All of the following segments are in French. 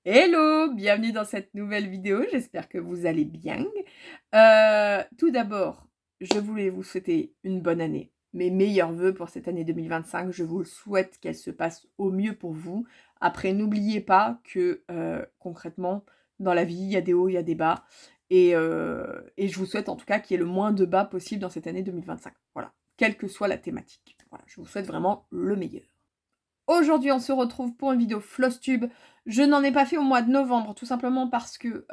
Hello, bienvenue dans cette nouvelle vidéo, j'espère que vous allez bien. Tout d'abord, je voulais vous souhaiter une bonne année. Mes meilleurs vœux pour cette année 2025, je vous souhaite qu'elle se passe au mieux pour vous. Après, n'oubliez pas que concrètement, dans la vie, il y a des hauts, il y a des bas. Et je vous souhaite en tout cas qu'il y ait le moins de bas possible dans cette année 2025. Voilà, quelle que soit la thématique. Voilà, je vous souhaite vraiment le meilleur. Aujourd'hui, on se retrouve pour une vidéo FlossTube. Je n'en ai pas fait au mois de novembre, tout simplement parce que,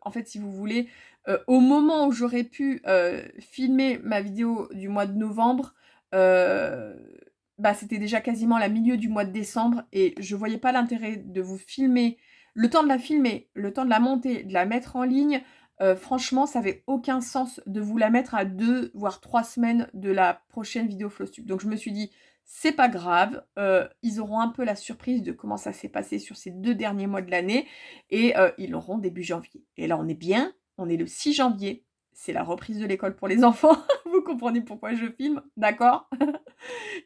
en fait, si vous voulez, au moment où j'aurais pu filmer ma vidéo du mois de novembre, euh, bah, c'était déjà quasiment la milieu du mois de décembre et je voyais pas l'intérêt de vous filmer, le temps de la filmer, le temps de la monter, de la mettre en ligne. Franchement, ça avait aucun sens de vous la mettre à 2 voire 3 semaines de la prochaine vidéo FlossTube. Donc je me suis dit, c'est pas grave, ils auront un peu la surprise de comment ça s'est passé sur ces 2 derniers mois de l'année et ils l'auront début janvier. Et là, on est bien, on est le 6 janvier, c'est la reprise de l'école pour les enfants. Vous comprenez pourquoi je filme, d'accord?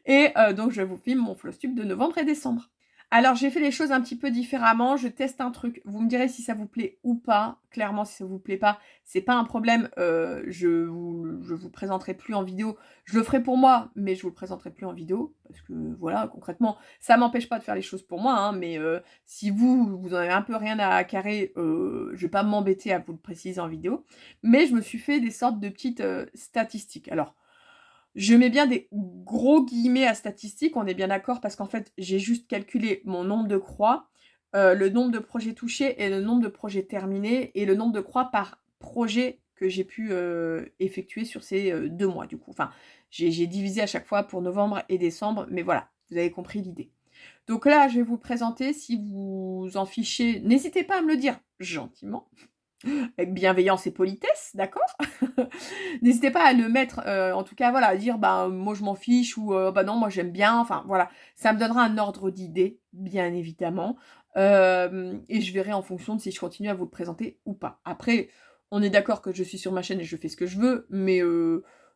Et donc je vous filme mon FlossTube de novembre et décembre. Alors j'ai fait les choses un petit peu différemment, je teste un truc, vous me direz si ça vous plaît ou pas. Clairement, si ça vous plaît pas, c'est pas un problème, je vous présenterai plus en vidéo. Je le ferai pour moi, mais je vous le présenterai plus en vidéo, parce que voilà, concrètement, ça m'empêche pas de faire les choses pour moi, hein, mais si vous en avez un peu rien à carrer, je vais pas m'embêter à vous le préciser en vidéo. Mais je me suis fait des sortes de petites statistiques. Alors, je mets bien des gros guillemets à statistiques, on est bien d'accord, parce qu'en fait, j'ai juste calculé mon nombre de croix, le nombre de projets touchés et le nombre de projets terminés, et le nombre de croix par projet que j'ai pu effectuer sur ces 2 mois, du coup. Enfin, j'ai divisé à chaque fois pour novembre et décembre, mais voilà, vous avez compris l'idée. Donc là, je vais vous présenter, si vous en fichez, n'hésitez pas à me le dire gentiment, avec bienveillance et politesse, d'accord? N'hésitez pas à le mettre, en tout cas, voilà, à dire, bah, moi je m'en fiche ou bah non, moi j'aime bien, enfin voilà. Ça me donnera un ordre d'idée, bien évidemment. Et je verrai en fonction de si je continue à vous le présenter ou pas. Après, on est d'accord que je suis sur ma chaîne et je fais ce que je veux, mais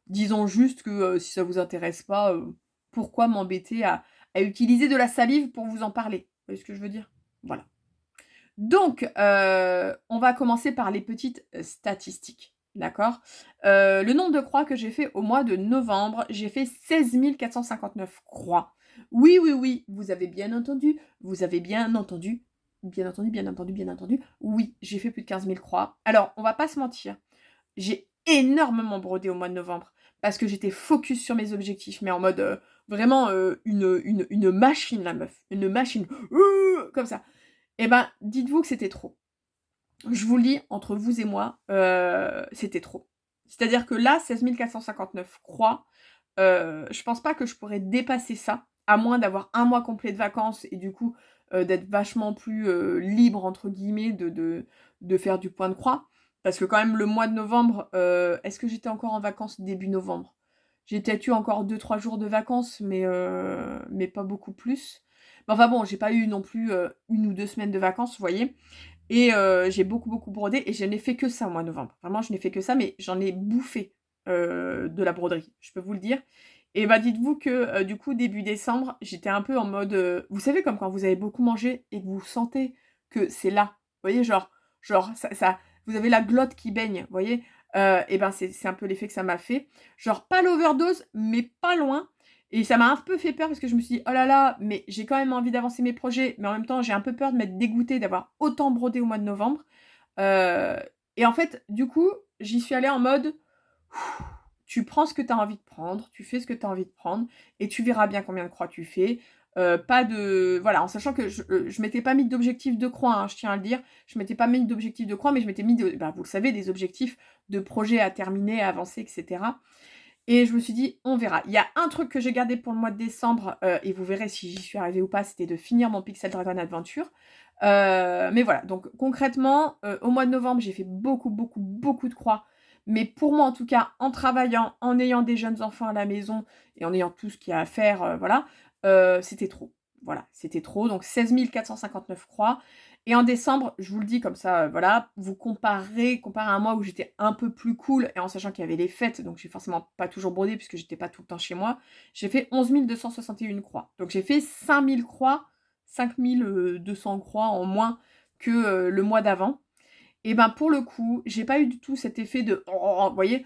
disons juste que si ça vous intéresse pas, pourquoi m'embêter à utiliser de la salive pour vous en parler? Vous voyez ce que je veux dire? Voilà. Donc, on va commencer par les petites statistiques, d'accord? Le nombre de croix que j'ai fait au mois de novembre, j'ai fait 16 459 croix. Oui, oui, oui, vous avez bien entendu, vous avez bien entendu, bien entendu, bien entendu, bien entendu. Oui, j'ai fait plus de 15 000 croix. Alors, on va pas se mentir, j'ai énormément brodé au mois de novembre parce que j'étais focus sur mes objectifs, mais en mode vraiment une machine, la meuf, une machine, comme ça. Eh ben, dites-vous que c'était trop. Je vous le dis, entre vous et moi, c'était trop. C'est-à-dire que là, 16 459 croix, je pense pas que je pourrais dépasser ça, à moins d'avoir un mois complet de vacances et du coup, d'être vachement plus libre, entre guillemets, de faire du point de croix. Parce que quand même, le mois de novembre, est-ce que j'étais encore en vacances début novembre? J'ai peut-être eu encore 2-3 jours de vacances, mais pas beaucoup plus. Mais enfin bon, j'ai pas eu non plus 1 ou 2 semaines de vacances, vous voyez. Et j'ai beaucoup, beaucoup brodé et je n'ai fait que ça au mois de novembre. Vraiment, je n'ai fait que ça, mais j'en ai bouffé de la broderie, je peux vous le dire. Et bah dites-vous que du coup, début décembre, j'étais un peu en mode... vous savez, comme quand vous avez beaucoup mangé et que vous sentez que c'est là. Vous voyez, genre vous avez la glotte qui baigne, vous voyez. Et ben c'est un peu l'effet que ça m'a fait. Genre pas l'overdose, mais pas loin. Et ça m'a un peu fait peur parce que je me suis dit, oh là là, mais j'ai quand même envie d'avancer mes projets, mais en même temps, j'ai un peu peur de m'être dégoûtée d'avoir autant brodé au mois de novembre. Euh, et en fait, du coup, j'y suis allée en mode, tu prends ce que tu as envie de prendre, tu fais ce que tu as envie de prendre, et tu verras bien combien de croix tu fais. Pas de... Voilà, en sachant que je m'étais pas mis d'objectif de croix, hein, je tiens à le dire. Je m'étais pas mis d'objectif de croix, mais je m'étais mis, vous le savez, des objectifs de projets à terminer, à avancer, etc. Et je me suis dit, on verra. Il y a un truc que j'ai gardé pour le mois de décembre, et vous verrez si j'y suis arrivée ou pas, c'était de finir mon Pixel Dragon Adventure. Mais voilà, donc concrètement, au mois de novembre, j'ai fait beaucoup, beaucoup, beaucoup de croix. Mais pour moi, en tout cas, en travaillant, en ayant des jeunes enfants à la maison, et en ayant tout ce qu'il y a à faire, voilà, c'était trop. Voilà, c'était trop. Donc 16 459 croix. Et en décembre, je vous le dis comme ça, voilà, vous comparez un mois où j'étais un peu plus cool, et en sachant qu'il y avait les fêtes, donc j'ai forcément pas toujours brodé, puisque j'étais pas tout le temps chez moi, j'ai fait 11 261 croix. Donc j'ai fait 5000 croix, 5200 croix en moins que le mois d'avant. Et ben pour le coup, j'ai pas eu du tout cet effet de... Oh, vous voyez.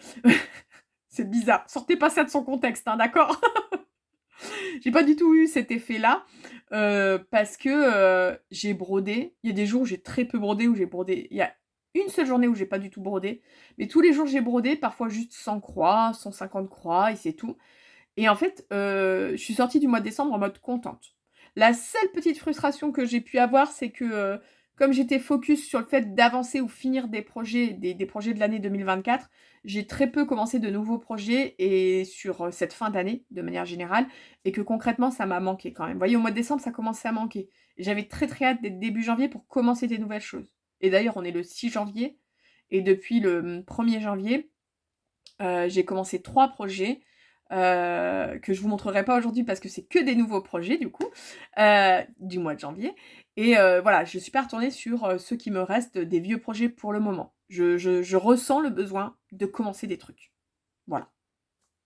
C'est bizarre. Sortez pas ça de son contexte, hein, d'accord. J'ai pas du tout eu cet effet-là. Parce que j'ai brodé. Il y a des jours où j'ai très peu brodé, où j'ai brodé. Il y a une seule journée où j'ai pas du tout brodé. Mais tous les jours j'ai brodé, parfois juste 100 croix, 150 croix, et c'est tout. Et en fait, je suis sortie du mois de décembre en mode contente. La seule petite frustration que j'ai pu avoir, c'est que comme j'étais focus sur le fait d'avancer ou finir des projets, des projets de l'année 2024, j'ai très peu commencé de nouveaux projets et sur cette fin d'année, de manière générale, et que concrètement, ça m'a manqué quand même. Vous voyez, au mois de décembre, ça commençait à manquer. J'avais très très hâte d'être début janvier pour commencer des nouvelles choses. Et d'ailleurs, on est le 6 janvier, et depuis le 1er janvier, j'ai commencé 3 projets que je vous montrerai pas aujourd'hui parce que c'est que des nouveaux projets du coup, du mois de janvier. Et voilà, je suis pas retournée sur ceux qui me restent des vieux projets pour le moment. Je ressens le besoin de commencer des trucs. Voilà.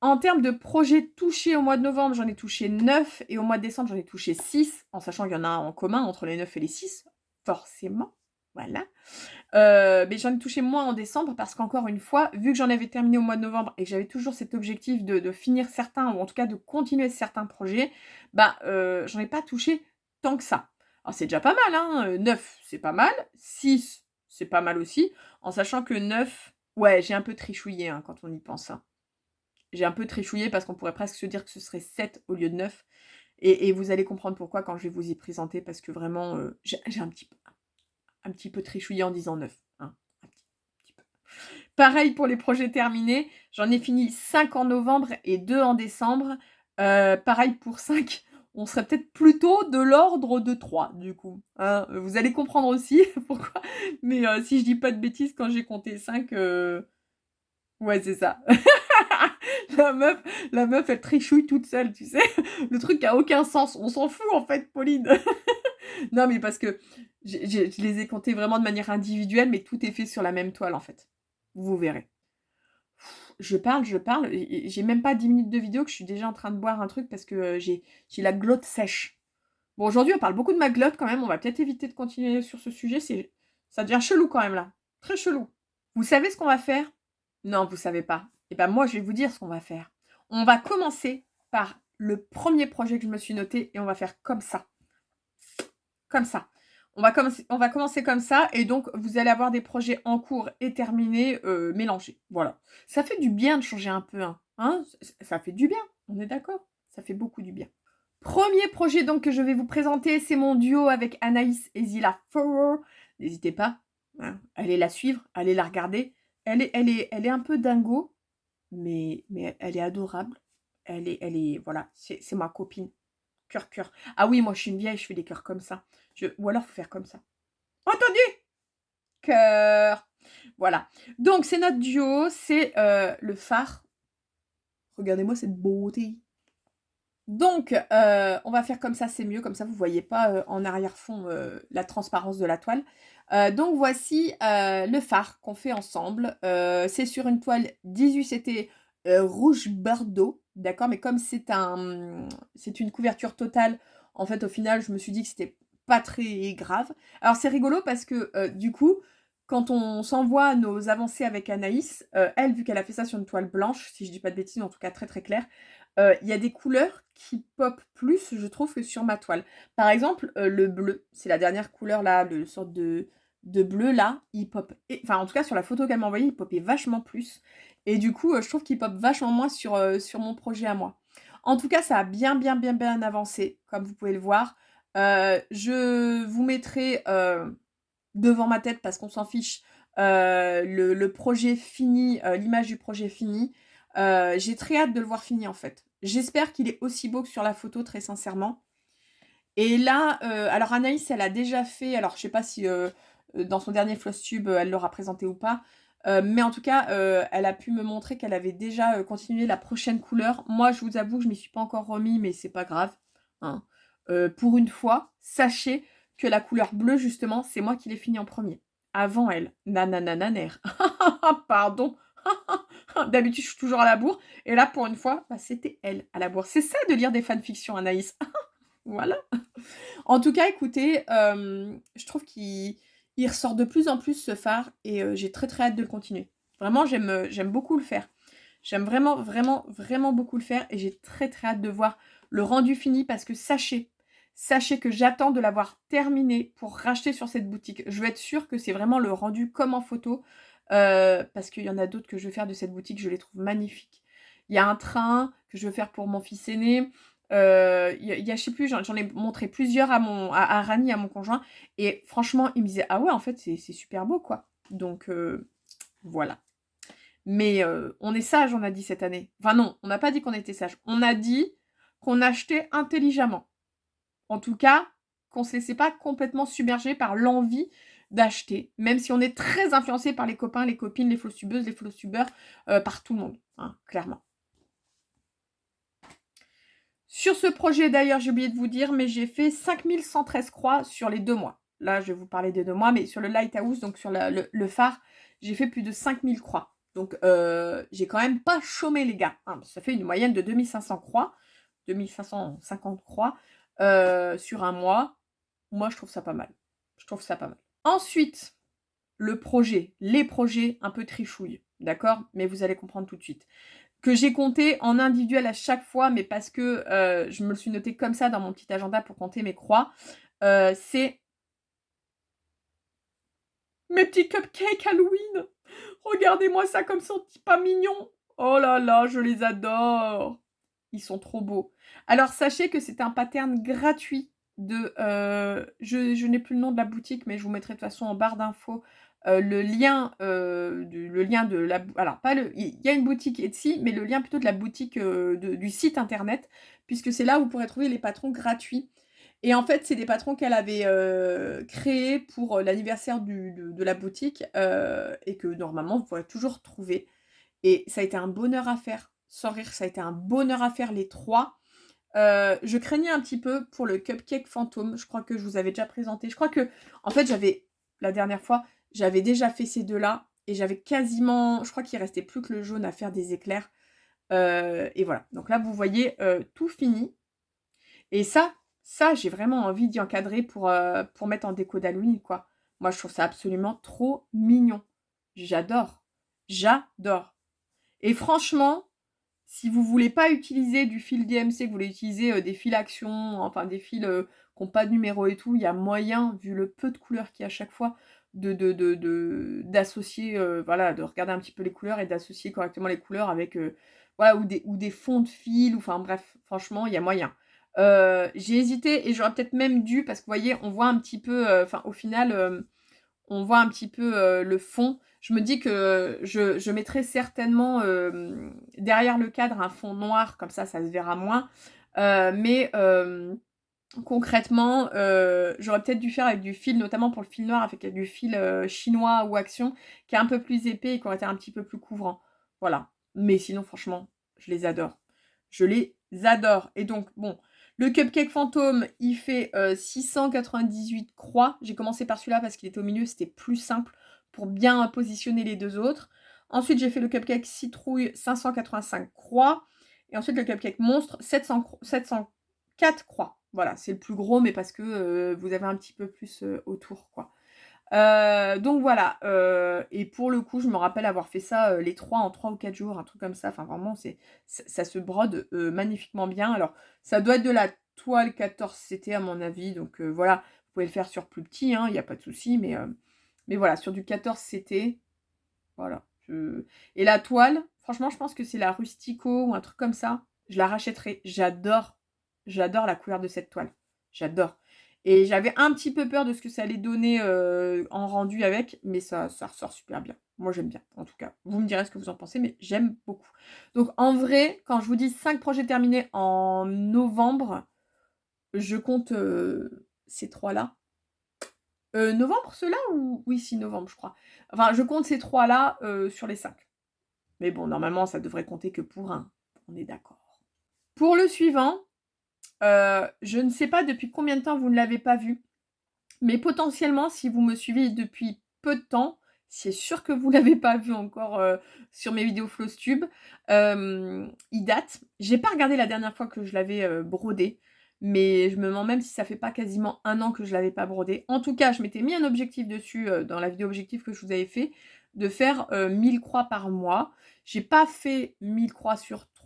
En termes de projets touchés au mois de novembre, j'en ai touché 9 et au mois de décembre, j'en ai touché 6, en sachant qu'il y en a un en commun entre les 9 et les 6, forcément. Voilà. Mais j'en ai touché moins en décembre parce qu'encore une fois, vu que j'en avais terminé au mois de novembre et que j'avais toujours cet objectif de finir certains, ou en tout cas de continuer certains projets, bah j'en ai pas touché tant que ça. Alors c'est déjà pas mal, hein, 9 c'est pas mal, 6 c'est pas mal aussi, en sachant que 9, ouais j'ai un peu trichouillé hein, quand on y pense. Hein. J'ai un peu trichouillé parce qu'on pourrait presque se dire que ce serait 7 au lieu de 9. Et vous allez comprendre pourquoi quand je vais vous y présenter, parce que vraiment, j'ai un petit peu trichouillé en disant 9. Hein, un petit peu. Pareil pour les projets terminés. J'en ai fini 5 en novembre et 2 en décembre. Pareil pour 5. On serait peut-être plutôt de l'ordre de 3, du coup. Hein, vous allez comprendre aussi pourquoi. Mais si je dis pas de bêtises, quand j'ai compté 5... Ouais, c'est ça. La meuf, elle trichouille toute seule, tu sais. Le truc a aucun sens. On s'en fout, en fait, Pauline. Non, mais parce que je les ai comptés vraiment de manière individuelle, mais tout est fait sur la même toile, en fait. Vous verrez. Je parle. J'ai même pas 10 minutes de vidéo que je suis déjà en train de boire un truc parce que j'ai la glotte sèche. Bon, aujourd'hui, on parle beaucoup de ma glotte quand même. On va peut-être éviter de continuer sur ce sujet. Ça devient chelou quand même, là. Très chelou. Vous savez ce qu'on va faire? Non, vous savez pas. Eh ben moi, je vais vous dire ce qu'on va faire. On va commencer par le premier projet que je me suis noté et on va faire comme ça. Comme ça. On va commencer comme ça et donc vous allez avoir des projets en cours et terminés mélangés. Voilà. Ça fait du bien de changer un peu. Hein, ça fait du bien. On est d'accord? Ça fait beaucoup du bien. Premier projet donc que je vais vous présenter, c'est mon duo avec Anaïs et Zila Furrer. N'hésitez pas. Hein, allez la suivre, allez la regarder. Elle est un peu dingo, mais elle est adorable. Voilà, c'est ma copine. Cœur. Ah oui, moi je suis une vieille, je fais des cœurs comme ça. Ou alors faut faire comme ça. Entendu? Cœur. Voilà. Donc c'est notre duo, c'est le phare. Regardez-moi cette beauté. Donc on va faire comme ça, c'est mieux, comme ça vous voyez pas en arrière-fond la transparence de la toile. Donc voici le phare qu'on fait ensemble. C'est sur une toile 18CT rouge bordeaux, d'accord, mais comme c'est une couverture totale, en fait au final je me suis dit que c'était pas très grave. Alors c'est rigolo parce que du coup, quand on s'envoie nos avancées avec Anaïs, elle, vu qu'elle a fait ça sur une toile blanche, si je dis pas de bêtises, en tout cas très très claire, il y a des couleurs qui pop plus, je trouve, que sur ma toile. Par exemple, le bleu, c'est la dernière couleur là, le sorte de bleu là, il pop. Enfin, en tout cas, sur la photo qu'elle m'a envoyée, il popait vachement plus. Et du coup, je trouve qu'il pop vachement moins sur mon projet à moi. En tout cas, ça a bien avancé, comme vous pouvez le voir. Je vous mettrai devant ma tête, parce qu'on s'en fiche, le projet fini, l'image du projet fini. J'ai très hâte de le voir fini en fait. J'espère qu'il est aussi beau que sur la photo, très sincèrement. Et là, alors Anaïs, elle a déjà fait, alors je sais pas si dans son dernier Flosstube, elle l'aura présenté ou pas, mais en tout cas, elle a pu me montrer qu'elle avait déjà continué la prochaine couleur. Moi, je vous avoue que je m'y suis pas encore remis, mais c'est pas grave. Hein. Pour une fois, sachez que la couleur bleue, justement, c'est moi qui l'ai fini en premier. Avant elle. Nananananer. Pardon. D'habitude, je suis toujours à la bourre. Et là, pour une fois, bah, c'était elle à la bourre. C'est ça de lire des fanfictions, Anaïs. Voilà. En tout cas, écoutez, je trouve qu'il Il ressort de plus en plus ce fard et j'ai très très hâte de le continuer. Vraiment, j'aime beaucoup le faire. J'aime vraiment, vraiment, vraiment beaucoup le faire et j'ai très très hâte de voir le rendu fini parce que sachez que j'attends de l'avoir terminé pour racheter sur cette boutique. Je veux être sûre que c'est vraiment le rendu comme en photo parce qu'il y en a d'autres que je vais faire de cette boutique, je les trouve magnifiques. Il y a un train que je veux faire pour mon fils aîné. Je sais plus, j'en ai montré plusieurs à Rani, à mon conjoint. Et franchement, il me disait, ah ouais, en fait, c'est super beau, quoi. Donc, voilà. Mais on est sage, on a dit cette année. Enfin non, on n'a pas dit qu'on était sage. On a dit qu'on achetait intelligemment. En tout cas, qu'on ne se laissait pas complètement submerger par l'envie d'acheter, même si on est très influencé par les copains, les copines, les flowtubeuses, les flowtubeurs, par tout le monde, hein, clairement. Sur ce projet, d'ailleurs, j'ai oublié de vous dire, mais j'ai fait 5113 croix sur les 2 mois. Là, je vais vous parler des 2 mois, mais sur le Lighthouse, donc sur le phare, j'ai fait plus de 5000 croix. Donc, j'ai quand même pas chômé, les gars. Hein, ça fait une moyenne de 2500 croix, 2550 croix sur un mois. Moi, je trouve ça pas mal. Je trouve ça pas mal. Ensuite, les projets un peu trichouilles, d'accord? Mais vous allez comprendre tout de suite que j'ai compté en individuel à chaque fois, mais parce que je me le suis noté comme ça dans mon petit agenda pour compter mes croix, c'est mes petits cupcakes Halloween. Regardez-moi ça comme ça, pas mignon. Oh là là, je les adore. Ils sont trop beaux. Alors, sachez que c'est un pattern gratuit de... je n'ai plus le nom de la boutique, mais je vous mettrai de toute façon en barre d'infos le lien de la... Alors, pas le... Il y a une boutique Etsy, mais le lien plutôt de la boutique du site internet, puisque c'est là où vous pourrez trouver les patrons gratuits. Et en fait, c'est des patrons qu'elle avait créés pour l'anniversaire de la boutique et que normalement, vous pourrez toujours trouver. Et ça a été un bonheur à faire. Sans rire, ça a été un bonheur à faire les 3. Je craignais un petit peu pour le cupcake fantôme. Je crois que je vous avais déjà présenté. Je crois que, en fait, la dernière fois, j'avais déjà fait ces deux-là. Et j'avais quasiment, je crois qu'il restait plus que le jaune à faire des éclairs. Et voilà. Donc là, vous voyez, tout fini. Et ça j'ai vraiment envie d'y encadrer pour mettre en déco d'Halloween, quoi. Moi, je trouve ça absolument trop mignon. J'adore. J'adore. Et franchement, si vous voulez pas utiliser du fil DMC, que vous voulez utiliser des fils action, enfin des fils qui n'ont pas de numéro et tout, il y a moyen, vu le peu de couleurs qu'il y a à chaque fois, d'associer, voilà, de regarder un petit peu les couleurs et d'associer correctement les couleurs avec, voilà, ou des fonds de fil, enfin bref, franchement, il y a moyen. J'ai hésité et j'aurais peut-être même dû, parce que vous voyez, on voit un petit peu, enfin au final, on voit un petit peu le fond. Je me dis que je mettrai certainement derrière le cadre un fond noir, comme ça se verra moins. Mais concrètement, j'aurais peut-être dû faire avec du fil, notamment pour le fil noir, avec du fil chinois ou Action, qui est un peu plus épais et qui aurait été un petit peu plus couvrant. Voilà. Mais sinon, franchement, je les adore. Je les adore. Et donc, bon, le cupcake fantôme, il fait 698 croix. J'ai commencé par celui-là parce qu'il était au milieu, c'était plus simple pour bien positionner les deux autres. Ensuite, j'ai fait le cupcake citrouille, 585 croix. Et ensuite, le cupcake monstre, 704 croix. Voilà, c'est le plus gros, mais parce que vous avez un petit peu plus autour, quoi. Donc voilà, et pour le coup, je me rappelle avoir fait ça les 3 en 3 ou 4 jours, un truc comme ça. Enfin, vraiment, ça se brode magnifiquement bien. Alors, ça doit être de la toile 14 CT à mon avis. Donc voilà, vous pouvez le faire sur plus petit, il n'y a pas de souci. Mais voilà, sur du 14 CT, voilà. Et la toile, franchement, je pense que c'est la Rustico ou un truc comme ça. Je la rachèterai. J'adore la couleur de cette toile. J'adore. Et j'avais un petit peu peur de ce que ça allait donner en rendu avec, mais ça ressort super bien. Moi, j'aime bien, en tout cas. Vous me direz ce que vous en pensez, mais j'aime beaucoup. Donc, en vrai, quand je vous dis 5 projets terminés en novembre, je compte ces 3-là. Novembre, ceux-là ou... Oui, si, novembre, je crois. Enfin, je compte ces 3-là sur les 5. Mais bon, normalement, ça devrait compter que pour un. On est d'accord. Pour le suivant, je ne sais pas depuis combien de temps vous ne l'avez pas vu, mais potentiellement, si vous me suivez depuis peu de temps, c'est sûr que vous ne l'avez pas vu encore sur mes vidéos Flowstube, il date. J'ai pas regardé la dernière fois que je l'avais brodé, mais je me demande même si ça fait pas quasiment 1 an que je l'avais pas brodé. En tout cas, je m'étais mis un objectif dessus, dans la vidéo objectif que je vous avais fait, de faire, 1000 croix par mois. J'ai pas fait 1000 croix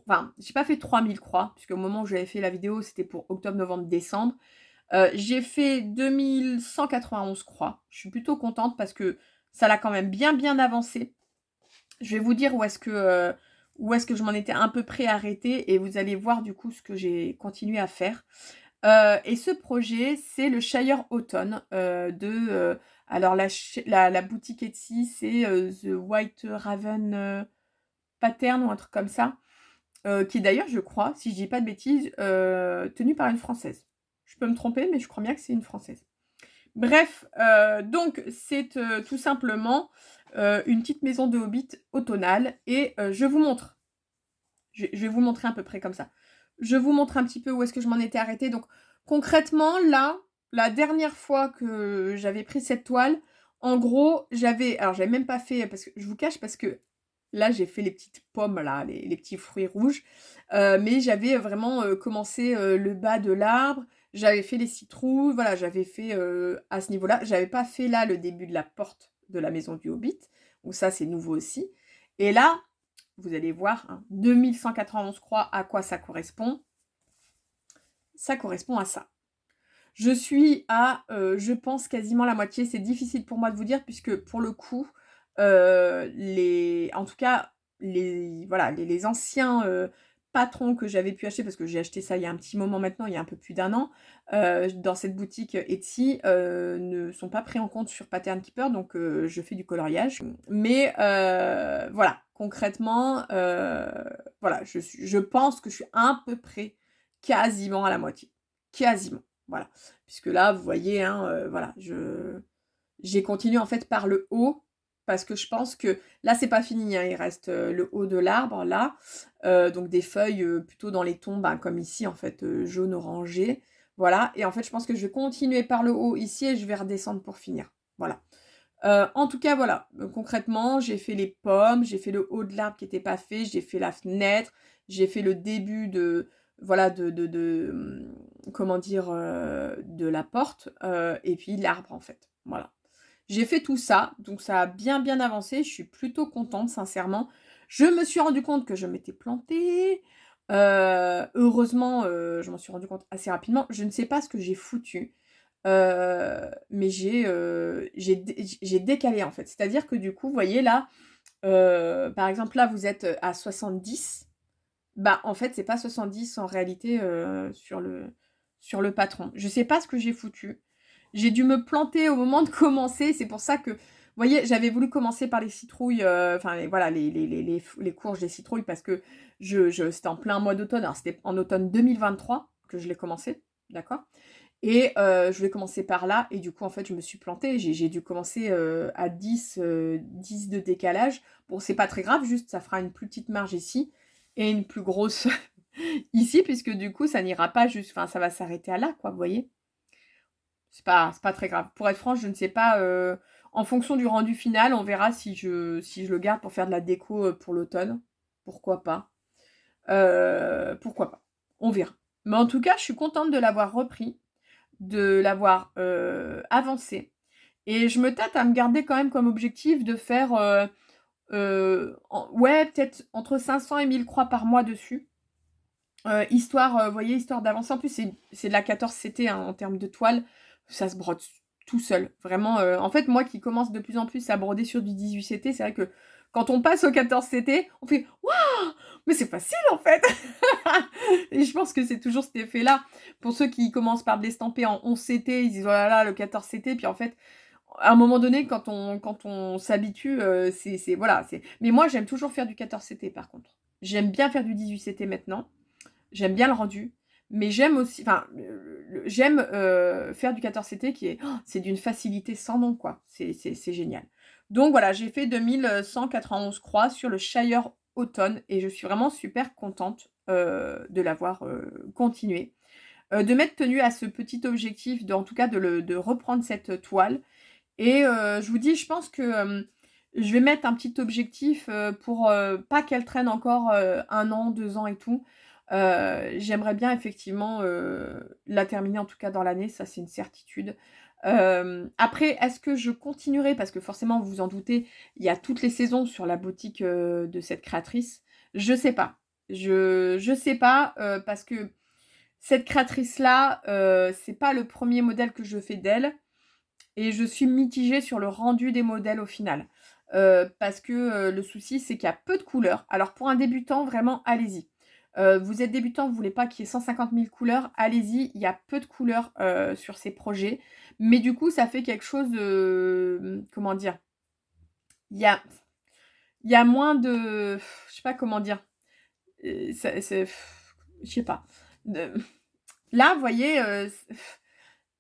enfin, j'ai pas fait 3000 croix, puisque au moment où j'avais fait la vidéo, c'était pour octobre, novembre, décembre. J'ai fait 2191 croix. Je suis plutôt contente parce que ça l'a quand même bien avancé. Je vais vous dire où est-ce que je m'en étais à peu près arrêtée et vous allez voir du coup ce que j'ai continué à faire. Et ce projet, c'est le Shire Autumn alors la boutique Etsy, c'est The White Raven Pattern ou un truc comme ça, qui est d'ailleurs, je crois, si je dis pas de bêtises, tenue par une Française. Je peux me tromper, mais je crois bien que c'est une Française. Bref, donc c'est tout simplement une petite maison de hobbit automnale et je vous montre. Je vais vous montrer à peu près comme ça. Je vous montre un petit peu où est-ce que je m'en étais arrêtée. Donc concrètement, là, la dernière fois que j'avais pris cette toile, en gros, alors j'avais même pas fait, parce que je vous cache, parce que là, j'ai fait les petites pommes, là, les petits fruits rouges. Mais j'avais vraiment commencé le bas de l'arbre. J'avais fait les citrouilles. Voilà, j'avais fait à ce niveau-là. J'avais pas fait là le début de la porte de la maison du Hobbit. Où ça, c'est nouveau aussi. Et là, vous allez voir, hein, 2191 croix, à quoi ça correspond? Ça correspond à ça. Je suis à, je pense, quasiment la moitié. C'est difficile pour moi de vous dire, puisque pour le coup, en tout cas, les anciens patrons que j'avais pu acheter, parce que j'ai acheté ça il y a un petit moment maintenant, il y a un peu plus d'1 an, dans cette boutique Etsy, ne sont pas pris en compte sur Pattern Keeper, donc je fais du coloriage. Mais voilà, concrètement, voilà, je pense que je suis à peu près quasiment à la moitié. Quasiment. Voilà. Puisque là, vous voyez, hein, voilà, j'ai continué en fait par le haut, parce que je pense que là, c'est pas fini, hein, il reste le haut de l'arbre, là, donc des feuilles plutôt dans les tons, ben, comme ici, en fait, jaune orangé, voilà, et en fait, je pense que je vais continuer par le haut ici, et je vais redescendre pour finir, voilà. En tout cas, voilà, concrètement, j'ai fait les pommes, j'ai fait le haut de l'arbre qui n'était pas fait, j'ai fait la fenêtre, j'ai fait le début de, voilà, comment dire, de la porte, et puis l'arbre, en fait, voilà. J'ai fait tout ça, donc ça a bien avancé, je suis plutôt contente, sincèrement. Je me suis rendu compte que je m'étais plantée, heureusement, je m'en suis rendu compte assez rapidement. Je ne sais pas ce que j'ai foutu, mais j'ai décalé, en fait. C'est-à-dire que du coup, vous voyez là, par exemple, là, vous êtes à 70. Bah, en fait, c'est pas 70 en réalité, sur le patron. Je sais pas ce que j'ai foutu. J'ai dû me planter au moment de commencer. C'est pour ça que, vous voyez, j'avais voulu commencer par les citrouilles, enfin, voilà, les courges des citrouilles, parce que c'était en plein mois d'automne. Alors, c'était en automne 2023 que je l'ai commencé, d'accord? Et je vais commencer par là. Et du coup, en fait, je me suis plantée. J'ai dû commencer à 10 de décalage. Bon, c'est pas très grave, juste ça fera une plus petite marge ici et une plus grosse ici, puisque du coup, ça n'ira pas juste... Enfin, ça va s'arrêter à là, quoi, vous voyez? C'est pas très grave. Pour être franche, je ne sais pas... en fonction du rendu final, on verra si je le garde pour faire de la déco pour l'automne. Pourquoi pas? Pourquoi pas? On verra. Mais en tout cas, je suis contente de l'avoir repris, de l'avoir avancé. Et je me tâte à me garder quand même comme objectif de faire... ouais, peut-être entre 500 et 1000 croix par mois dessus. Histoire, vous voyez, histoire d'avancer. En plus, c'est de la 14 CT, hein, en termes de toile. Ça se brode tout seul. Vraiment, en fait, moi qui commence de plus en plus à broder sur du 18 CT, c'est vrai que quand on passe au 14 CT, on fait « Waouh, mais c'est facile en fait !» Et je pense que c'est toujours cet effet-là. Pour ceux qui commencent par de l'estamper en 11 CT, ils disent « Oh là là, le 14 CT », puis en fait, à un moment donné, quand on s'habitue, voilà. Mais moi, j'aime toujours faire du 14 CT, par contre. J'aime bien faire du 18 CT maintenant. J'aime bien le rendu. Mais j'aime aussi... Enfin, j'aime faire du 14 CT qui est... c'est d'une facilité sans nom, quoi. C'est génial. Donc voilà, j'ai fait 2191 croix sur le Shire Autumn. Et je suis vraiment super contente de l'avoir continué. De m'être tenue à ce petit objectif, en tout cas de reprendre cette toile. Et je vous dis, je pense que je vais mettre un petit objectif pour pas qu'elle traîne encore 1 an, 2 ans et tout. J'aimerais bien effectivement, la terminer en tout cas dans l'année, ça c'est une certitude. Après, est-ce que je continuerai? Parce que forcément, vous vous en doutez, il y a toutes les saisons sur la boutique, de cette créatrice. Je sais pas. Je sais pas, parce que cette créatrice-là, c'est pas le premier modèle que je fais d'elle et je suis mitigée sur le rendu des modèles au final. Parce que, le souci, c'est qu'il y a peu de couleurs. Alors pour un débutant, vraiment, allez-y. Vous êtes débutant, vous voulez pas qu'il y ait 150 000 couleurs, allez-y, il y a peu de couleurs, sur ces projets. Mais du coup, ça fait quelque chose de, comment dire? Il y a il y a moins de, je sais pas comment dire. C'est je sais pas. De là, vous voyez,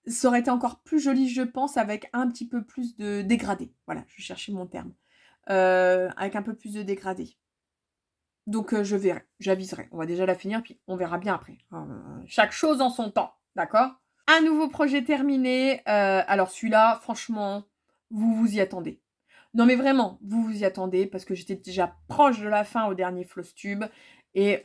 ça aurait été encore plus joli, je pense, avec un petit peu plus de dégradé. Voilà, je cherchais mon terme. Avec un peu plus de dégradé. Donc je verrai, j'aviserai. On va déjà la finir, puis on verra bien après. Chaque chose en son temps, d'accord? Un nouveau projet terminé. Alors celui-là, franchement, vous vous y attendez. Non mais vraiment, vous vous y attendez parce que j'étais déjà proche de la fin au dernier Flosstube et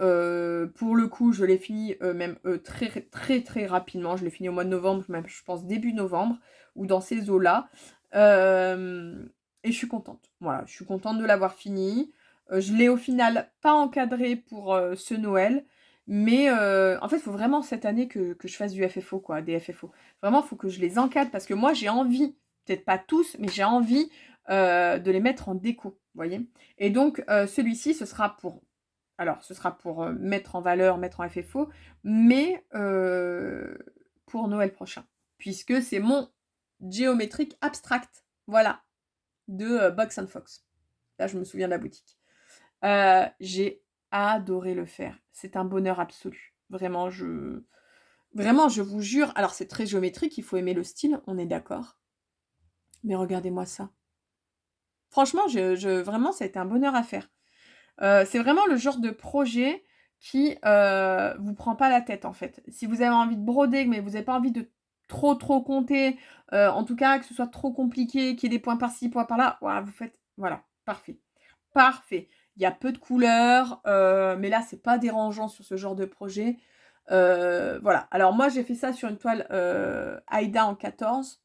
pour le coup, je l'ai fini même très très très rapidement. Je l'ai fini au mois de novembre, même je pense début novembre ou dans ces eaux-là. Et je suis contente. Voilà, je suis contente de l'avoir fini. Je l'ai au final pas encadré pour ce Noël. Mais en fait, il faut vraiment cette année que je fasse du FFO, quoi, des FFO. Vraiment, il faut que je les encadre parce que moi, j'ai envie, peut-être pas tous, mais j'ai envie de les mettre en déco, vous voyez. Et donc, celui-ci, ce sera pour... Alors, ce sera pour mettre en valeur, mettre en FFO, mais pour Noël prochain. Puisque c'est mon géométrique abstract, voilà, de Box and Fox. Là, je me souviens de la boutique. J'ai adoré le faire. C'est un bonheur absolu. Vraiment, je vous jure. Alors, c'est très géométrique, il faut aimer le style, on est d'accord. Mais regardez-moi ça. Franchement, vraiment, ça a été un bonheur à faire. C'est vraiment le genre de projet qui vous prend pas la tête, en fait. Si vous avez envie de broder, mais vous n'avez pas envie de trop compter, en tout cas, que ce soit trop compliqué, qu'il y ait des points par-ci, points par-là, ouah, vous faites... Voilà, parfait. Parfait. Il y a peu de couleurs, mais là, c'est pas dérangeant sur ce genre de projet. Voilà. Alors moi, j'ai fait ça sur une toile Aïda en 14.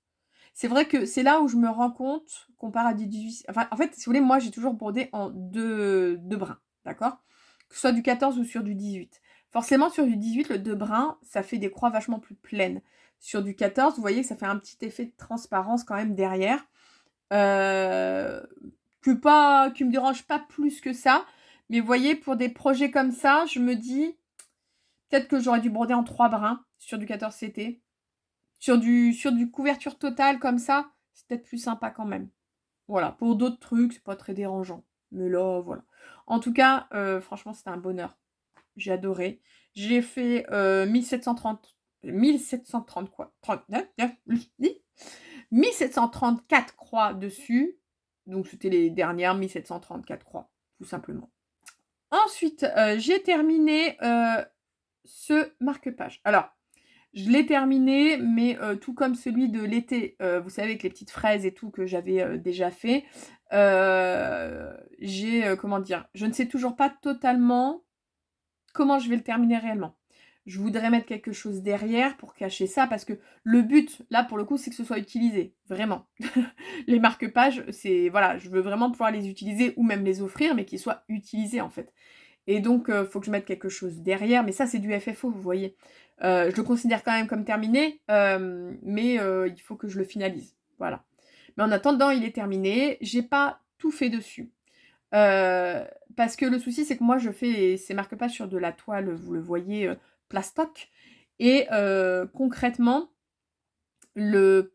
C'est vrai que c'est là où je me rends compte, comparé à du 18... Enfin, en fait, si vous voulez, moi, j'ai toujours brodé en deux brins, d'accord? Que ce soit du 14 ou sur du 18. Forcément, sur du 18, le 2 brins, ça fait des croix vachement plus pleines. Sur du 14, vous voyez que ça fait un petit effet de transparence quand même derrière. Qui me dérange pas plus que ça. Mais vous voyez, pour des projets comme ça, je me dis, peut-être que j'aurais dû broder en 3 brins sur du 14 CT. Sur du couverture totale comme ça, c'est peut-être plus sympa quand même. Voilà, pour d'autres trucs, c'est pas très dérangeant. Mais là, voilà. En tout cas, franchement, c'était un bonheur. J'ai adoré. J'ai fait 1730 quoi. 1734 croix dessus. Donc c'était les dernières 1734 croix, tout simplement. Ensuite, j'ai terminé ce marque-page. Alors, je l'ai terminé, mais tout comme celui de l'été, vous savez, avec les petites fraises et tout que j'avais déjà fait, comment dire, je ne sais toujours pas totalement comment je vais le terminer réellement. Je voudrais mettre quelque chose derrière pour cacher ça, parce que le but, là, pour le coup, c'est que ce soit utilisé, vraiment. Les marque-pages, c'est, voilà, je veux vraiment pouvoir les utiliser ou même les offrir, mais qu'ils soient utilisés, en fait. Et donc, faut que je mette quelque chose derrière, mais ça, c'est du FFO, vous voyez. Je le considère quand même comme terminé, mais il faut que je le finalise, voilà. Mais en attendant, il est terminé. J'ai pas tout fait dessus. Parce que le souci, c'est que moi, je fais ces marque-pages sur de la toile, vous le voyez, plastoc. Et concrètement, le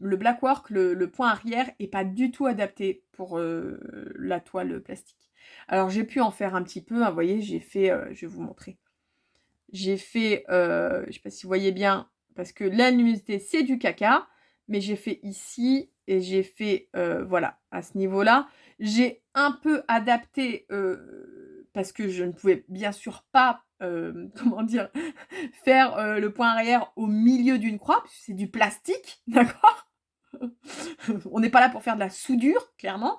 blackwork, le point arrière, est pas du tout adapté pour la toile plastique. Alors, j'ai pu en faire un petit peu, hein, vous voyez, j'ai fait, je vais vous montrer. J'ai fait, je sais pas si vous voyez bien, parce que la luminosité, c'est du caca, mais j'ai fait ici et j'ai fait, voilà, à ce niveau-là. J'ai un peu adapté, parce que je ne pouvais bien sûr pas, comment dire, faire le point arrière au milieu d'une croix, puisque c'est du plastique, d'accord? On n'est pas là pour faire de la soudure, clairement.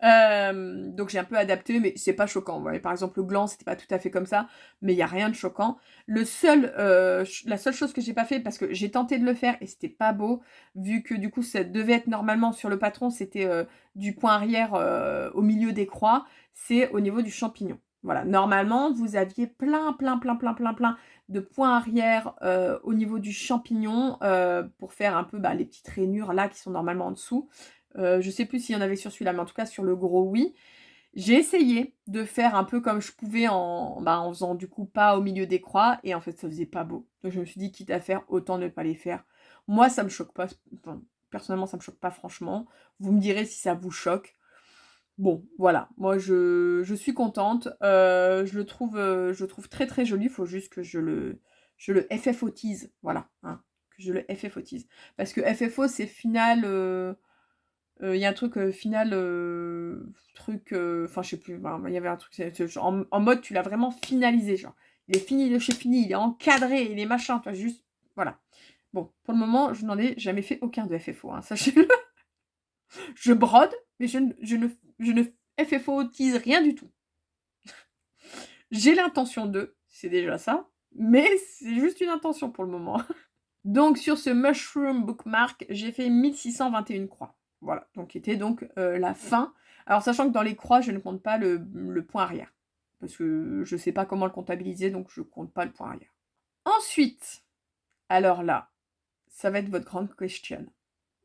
Donc j'ai un peu adapté, mais c'est pas choquant. Vous voyez, par exemple, le gland, c'était pas tout à fait comme ça, mais il y a rien de choquant. La seule chose que j'ai pas fait, parce que j'ai tenté de le faire et c'était pas beau, vu que du coup ça devait être normalement sur le patron, c'était du point arrière au milieu des croix, c'est au niveau du champignon. Voilà, normalement, vous aviez plein de points arrière au niveau du champignon pour faire un peu les petites rainures là qui sont normalement en dessous. Je sais plus s'il y en avait sur celui-là, mais en tout cas sur le gros, oui. J'ai essayé de faire un peu comme je pouvais en faisant du coup pas au milieu des croix, et en fait ça faisait pas beau. Donc je me suis dit, quitte à faire, autant ne pas les faire. Moi ça me choque pas, enfin, personnellement ça me choque pas franchement. Vous me direz si ça vous choque. Bon, voilà, moi je suis contente, je le trouve très très joli, il faut juste que je le FFO-tise, voilà, hein, que je le FFO-tise. Parce que FFO c'est final, il y a un truc final, enfin je sais plus, il y avait un truc, en mode tu l'as vraiment finalisé, genre, il est fini de chez fini, il est encadré, il est machin, toi juste, voilà. Bon, pour le moment, je n'en ai jamais fait aucun de FFO, hein, sachez-le. Je brode, mais je ne FFO-tise rien du tout. J'ai l'intention de, c'est déjà ça, mais c'est juste une intention pour le moment. Donc sur ce Mushroom Bookmark, j'ai fait 1621 croix. Voilà, donc qui était donc la fin. Alors sachant que dans les croix, je ne compte pas le point arrière. Parce que je ne sais pas comment le comptabiliser, donc je ne compte pas le point arrière. Ensuite, alors là, ça va être votre grande question.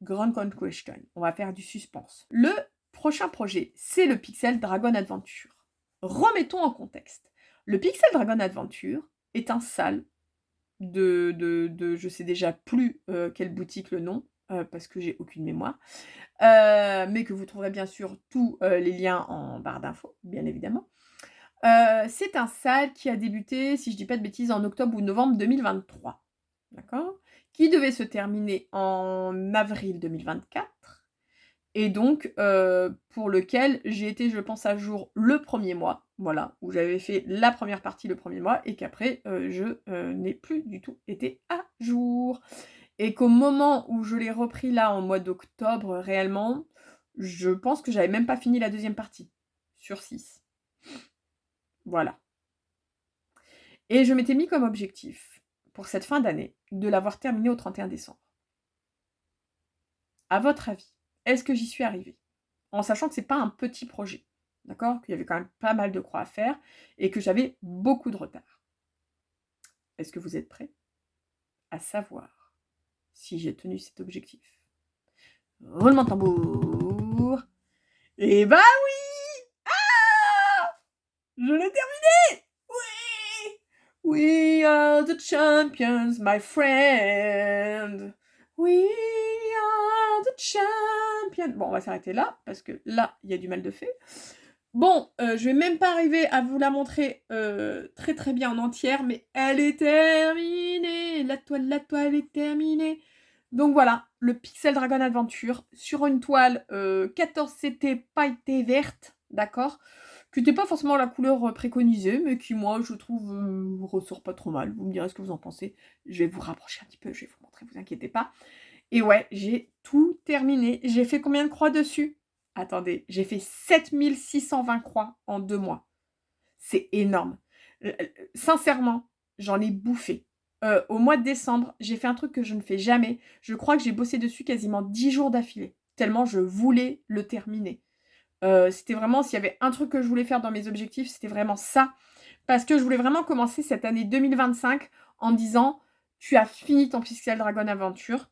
Grande question. On va faire du suspense. Le prochain projet, c'est le Pixel Dragon Adventure. Remettons en contexte. Le Pixel Dragon Adventure est un sale de je sais déjà plus quelle boutique le nom, parce que j'ai aucune mémoire, mais que vous trouverez bien sûr tous les liens en barre d'infos, bien évidemment. C'est un sale qui a débuté, si je dis pas de bêtises, en octobre ou novembre 2023. D'accord ? Qui devait se terminer en avril 2024. Et donc, pour lequel j'ai été, je pense, à jour le premier mois, voilà, où j'avais fait la première partie le premier mois, et qu'après, je n'ai plus du tout été à jour. Et qu'au moment où je l'ai repris là, en mois d'octobre, réellement, je pense que j'avais même pas fini la deuxième partie, sur 6. Voilà. Et je m'étais mis comme objectif, pour cette fin d'année, de l'avoir terminé au 31 décembre. À votre avis, est-ce que j'y suis arrivée ? En sachant que c'est pas un petit projet, d'accord ? Qu'il y avait quand même pas mal de croix à faire, et que j'avais beaucoup de retard. Est-ce que vous êtes prêts à savoir si j'ai tenu cet objectif ? Roulement de tambour. Et bah oui ! Ah ! Je l'ai terminé ! Oui ! We are the champions, my friend. We are the champions. Bon, on va s'arrêter là, parce que là, il y a du mal de fait. Bon, je vais même pas arriver à vous la montrer très très bien en entière, mais elle est terminée. La toile est terminée. Donc voilà, le Pixel Dragon Adventure sur une toile 14CT pailletée verte, d'accord, qui n'était pas forcément la couleur préconisée, mais qui, moi, je trouve, ressort pas trop mal. Vous me direz ce que vous en pensez. Je vais vous rapprocher un petit peu, je vais vous montrer, vous inquiétez pas. Et ouais, j'ai tout terminé. J'ai fait combien de croix dessus ? Attendez, j'ai fait 7620 croix en 2 mois. C'est énorme. Sincèrement, j'en ai bouffé. Au mois de décembre, j'ai fait un truc que je ne fais jamais. Je crois que j'ai bossé dessus quasiment 10 jours d'affilée. Tellement je voulais le terminer. C'était vraiment, s'il y avait un truc que je voulais faire dans mes objectifs, c'était vraiment ça. Parce que je voulais vraiment commencer cette année 2025 en me disant, tu as fini ton Pixel Dragon Adventure.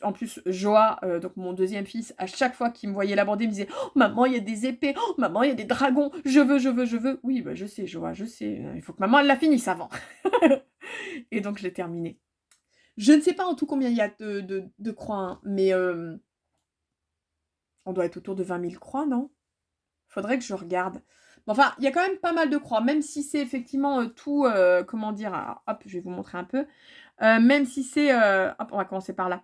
En plus, Joa, donc mon deuxième fils, à chaque fois qu'il me voyait l'aborder, il me disait « Oh, maman, il y a des épées. Oh, maman, il y a des dragons. Je veux, je veux, je veux. » Oui, bah, je sais, Joa, je sais. Il faut que maman, elle la finisse avant. Et donc, je l'ai terminé. Je ne sais pas en tout combien il y a de croix, hein, mais on doit être autour de 20 000 croix, non ? Faudrait que je regarde. Bon, enfin, il y a quand même pas mal de croix, même si c'est effectivement tout, comment dire, alors, hop, je vais vous montrer un peu. Même si c'est, hop, on va commencer par là.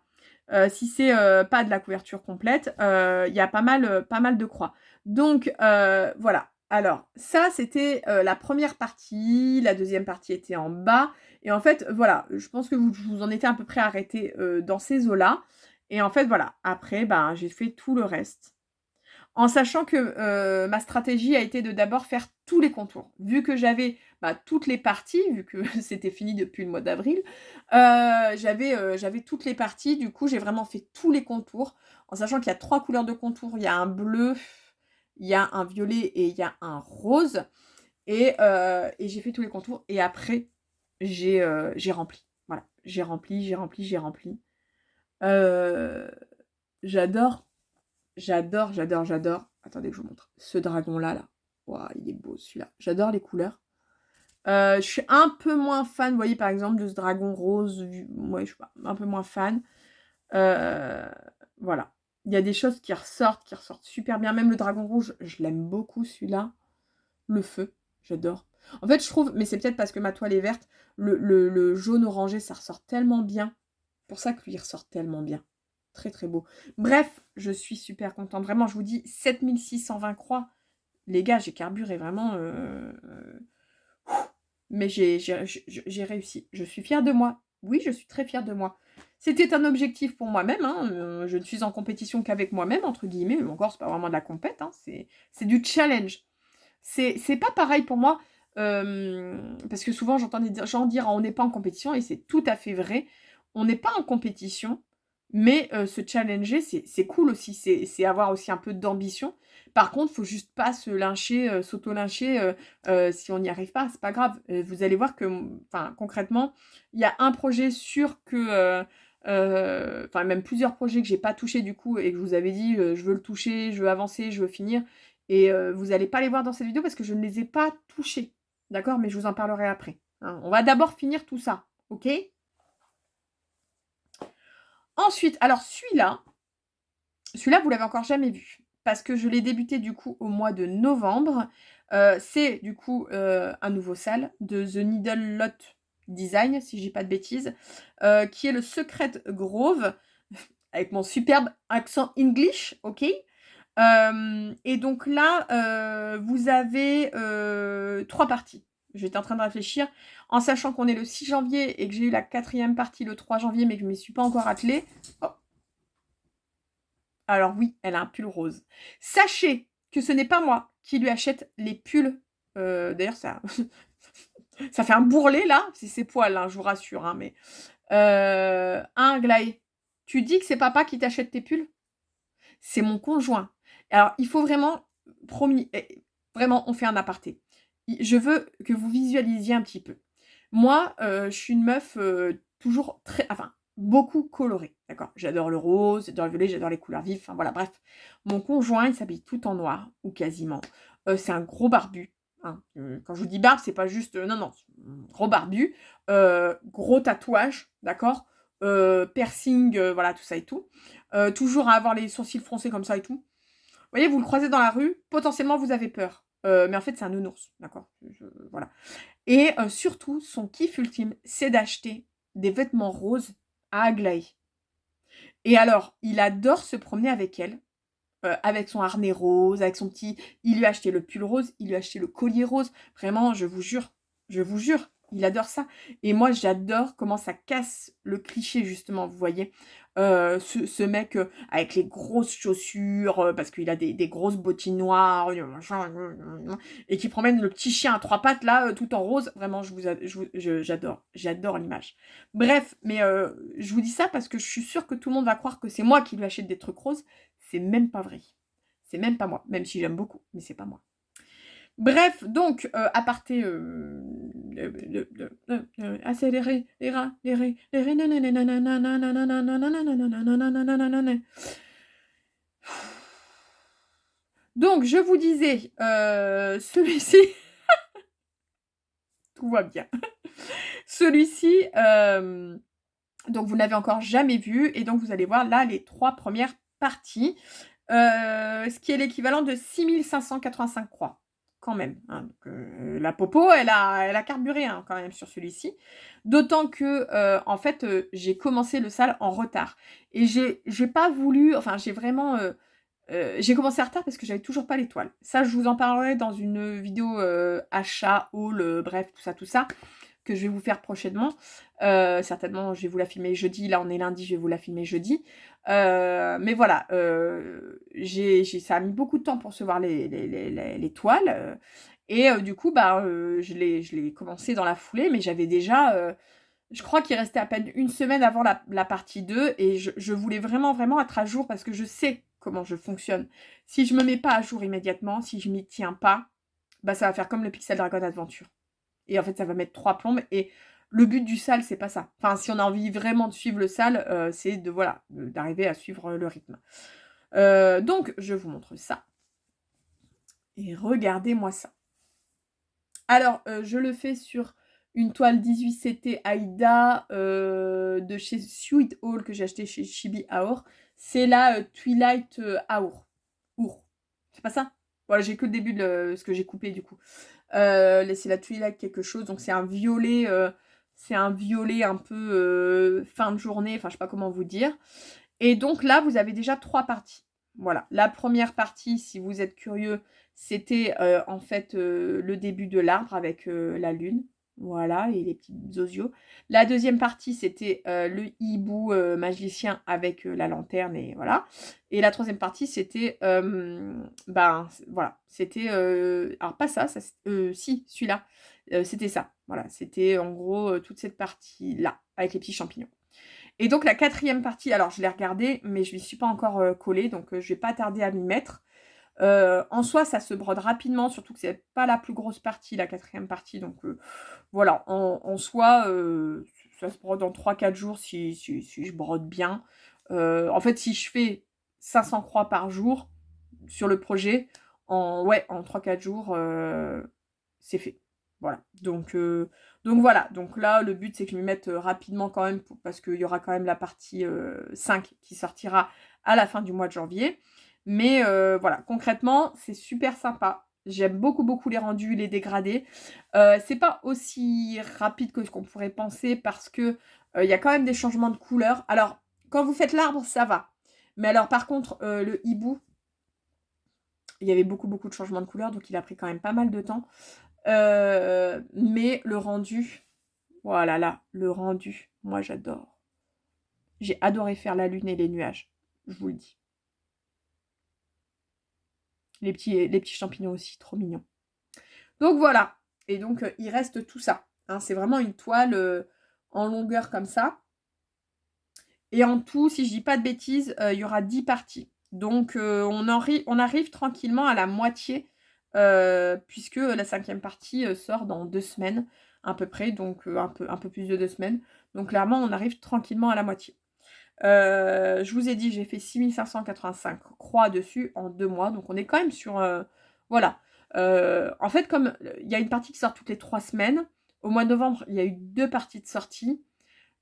Si c'est pas de la couverture complète, il y a pas mal de croix. Donc, voilà. Alors, ça, c'était la première partie. La deuxième partie était en bas. Et en fait, voilà, je pense que vous en étiez à peu près arrêté dans ces eaux-là. Et en fait, voilà, après, ben, j'ai fait tout le reste. En sachant que ma stratégie a été de d'abord faire tous les contours. Vu que j'avais toutes les parties, vu que c'était fini depuis le mois d'avril, j'avais toutes les parties. Du coup, j'ai vraiment fait tous les contours, en sachant qu'il y a 3 couleurs de contours. Il y a un bleu, il y a un violet et il y a un rose. Et j'ai fait tous les contours. Et après, j'ai rempli. Voilà, j'ai rempli, j'ai rempli, j'ai rempli. Euh, j'adore J'adore, j'adore, j'adore. Attendez que je vous montre. Ce dragon-là, là. Waouh, il est beau, celui-là. J'adore les couleurs. Je suis un peu moins fan, vous voyez, par exemple, de ce dragon rose. Ouais, je suis pas, un peu moins fan. Euh, voilà. Il y a des choses qui ressortent super bien. Même le dragon rouge, je l'aime beaucoup, celui-là. Le feu, j'adore. En fait, je trouve, mais c'est peut-être parce que ma toile est verte, le jaune orangé, ça ressort tellement bien. C'est pour ça que lui, il ressort tellement bien. Très très beau. Bref, je suis super contente. Vraiment, je vous dis, 7620 croix. Les gars, j'ai carburé vraiment. Mais j'ai réussi. Je suis fière de moi. Oui, je suis très fière de moi. C'était un objectif pour moi-même. Hein. Je ne suis en compétition qu'avec moi-même, entre guillemets. Mais encore, c'est pas vraiment de la compète. Hein. C'est du challenge. C'est pas pareil pour moi. Parce que souvent, j'entends des gens dire on n'est pas en compétition. Et c'est tout à fait vrai. On n'est pas en compétition. Mais se challenger, c'est cool aussi. C'est avoir aussi un peu d'ambition. Par contre, faut juste pas se lyncher, s'auto-lyncher si on n'y arrive pas. C'est pas grave. Vous allez voir que, enfin, concrètement, il y a un projet sûr que, enfin, même plusieurs projets que j'ai pas touché du coup et que je vous avais dit, je veux le toucher, je veux avancer, je veux finir. Et vous allez pas les voir dans cette vidéo parce que je ne les ai pas touchés. D'accord? Mais je vous en parlerai après. Hein. On va d'abord finir tout ça. Ok? Ensuite, alors celui-là, vous l'avez encore jamais vu. Parce que je l'ai débuté du coup au mois de novembre. C'est du coup un nouveau sale de The Needle Lot Design, si je dis pas de bêtises, qui est le Secret Grove, avec mon superbe accent English, ok. Et donc là, vous avez 3 parties. J'étais en train de réfléchir, en sachant qu'on est le 6 janvier et que j'ai eu la 4e partie le 3 janvier, mais que je ne m'y suis pas encore attelée. Oh. Alors oui, elle a un pull rose. Sachez que ce n'est pas moi qui lui achète les pulls. D'ailleurs, ça, ça fait un bourrelet là. C'est ses poils, hein, je vous rassure. Hein, mais Aglaé, tu dis que c'est papa qui t'achète tes pulls? C'est mon conjoint. Alors, il faut vraiment, promis, vraiment, on fait un aparté. Je veux que vous visualisiez un petit peu. Moi, je suis une meuf toujours très, enfin, beaucoup colorée, d'accord. J'adore le rose, j'adore le violet, j'adore les couleurs vives, enfin voilà, bref. Mon conjoint, il s'habille tout en noir, ou quasiment. C'est un gros barbu. Hein. Quand je vous dis barbe, c'est pas juste, non, non, gros barbu, gros tatouage, d'accord. Piercing, voilà, tout ça et tout. Toujours à avoir les sourcils froncés comme ça et tout. Vous voyez, vous le croisez dans la rue, potentiellement vous avez peur. Mais en fait, c'est un nounours, d'accord. Voilà. Et surtout, son kiff ultime, c'est d'acheter des vêtements roses à Aglaé. Et alors, il adore se promener avec elle, avec son harnais rose, avec son petit... Il lui a acheté le pull rose, il lui a acheté le collier rose. Vraiment, je vous jure, il adore ça. Et moi, j'adore comment ça casse le cliché, justement, vous voyez. Ce mec avec les grosses chaussures, parce qu'il a des grosses bottines noires, et qui promène le petit chien à 3 pattes, là, tout en rose. Vraiment, j'adore l'image. Bref, mais je vous dis ça parce que je suis sûre que tout le monde va croire que c'est moi qui lui achète des trucs roses. C'est même pas vrai. C'est même pas moi. Même si j'aime beaucoup, mais c'est pas moi. Bref, donc, aparté accélérer les rats, les ré, les ré, donc, je vous disais, celui-ci, tout va bien. Celui-ci, donc vous n'avez encore jamais vu, et donc vous allez voir là les 3 premières parties, ce qui est l'équivalent de 6585 croix. Quand même. Hein. Donc, la popo, elle a carburé hein, quand même sur celui-ci. D'autant que, en fait, j'ai commencé le sale en retard. Et j'ai pas voulu, enfin, j'ai vraiment... j'ai commencé en retard parce que j'avais toujours pas l'étoile. Ça, je vous en parlerai dans une vidéo achat, haul, bref, tout ça. que je vais vous faire prochainement. Certainement, je vais vous la filmer jeudi. Là, on est lundi, je vais vous la filmer jeudi. Mais voilà, ça a mis beaucoup de temps pour recevoir les toiles. Et du coup, bah, je l'ai commencé dans la foulée, mais j'avais déjà... je crois qu'il restait à peine une semaine avant la partie 2 et je voulais vraiment, vraiment être à jour parce que je sais comment je fonctionne. Si je me mets pas à jour immédiatement, si je m'y tiens pas, bah ça va faire comme le Pixel Dragon Adventure. Et en fait, ça va mettre 3 plombes et le but du sale, c'est pas ça. Enfin, si on a envie vraiment de suivre le sale, c'est de, voilà, d'arriver à suivre le rythme. Donc, je vous montre ça. Et regardez-moi ça. Alors, je le fais sur une toile 18CT Aida de chez Sweet Hall que j'ai acheté chez Chibi Aour. C'est la Twilight Aour. C'est pas ça? Voilà, j'ai que le début de ce que j'ai coupé du coup. C'est la Twilight quelque chose. Donc c'est un violet un peu fin de journée. Enfin, je sais pas comment vous dire. Et donc là, vous avez déjà 3 parties. Voilà. La première partie, si vous êtes curieux, c'était en fait le début de l'arbre avec la lune. Voilà, et les petits osios. La deuxième partie, c'était le hibou magicien avec la lanterne et voilà. Et la troisième partie, c'était ben voilà, c'était alors pas ça, si, celui-là. C'était ça. Voilà, c'était en gros toute cette partie-là avec les petits champignons. Et donc la quatrième partie, alors je l'ai regardée, mais je ne m'y suis pas encore collée, donc je vais pas tarder à m'y mettre. En soi, ça se brode rapidement, surtout que c'est pas la plus grosse partie, la quatrième partie. Donc voilà, en soi, ça se brode en 3-4 jours si je brode bien. En fait, si je fais 500 croix par jour sur le projet, en 3-4 jours, c'est fait. Voilà. Donc voilà. Donc là, le but, c'est que je m'y mette rapidement quand même, parce qu'il y aura quand même la partie 5 qui sortira à la fin du mois de janvier. Mais voilà, concrètement, c'est super sympa. J'aime beaucoup, beaucoup les rendus, les dégradés. C'est pas aussi rapide que ce qu'on pourrait penser parce que il y a quand même des changements de couleur. Alors, quand vous faites l'arbre, ça va. Mais alors, par contre, le hibou, il y avait beaucoup, beaucoup de changements de couleur, donc il a pris quand même pas mal de temps. Mais le rendu, voilà, là, le rendu, moi j'adore. J'ai adoré faire la lune et les nuages, je vous le dis. Les petits champignons aussi, trop mignons. Donc voilà, et donc il reste tout ça. Hein, c'est vraiment une toile en longueur comme ça. Et en tout, si je dis pas de bêtises, il y aura 10 parties. Donc on arrive tranquillement à la moitié, puisque la 5e partie sort dans 2 semaines à peu près, donc un peu plus de 2 semaines. Donc clairement, on arrive tranquillement à la moitié. Je vous ai dit, j'ai fait 6585 croix dessus en 2 mois, donc on est quand même sur... voilà. En fait, comme il y a une partie qui sort toutes les 3 semaines, au mois de novembre, il y a eu 2 parties de sortie.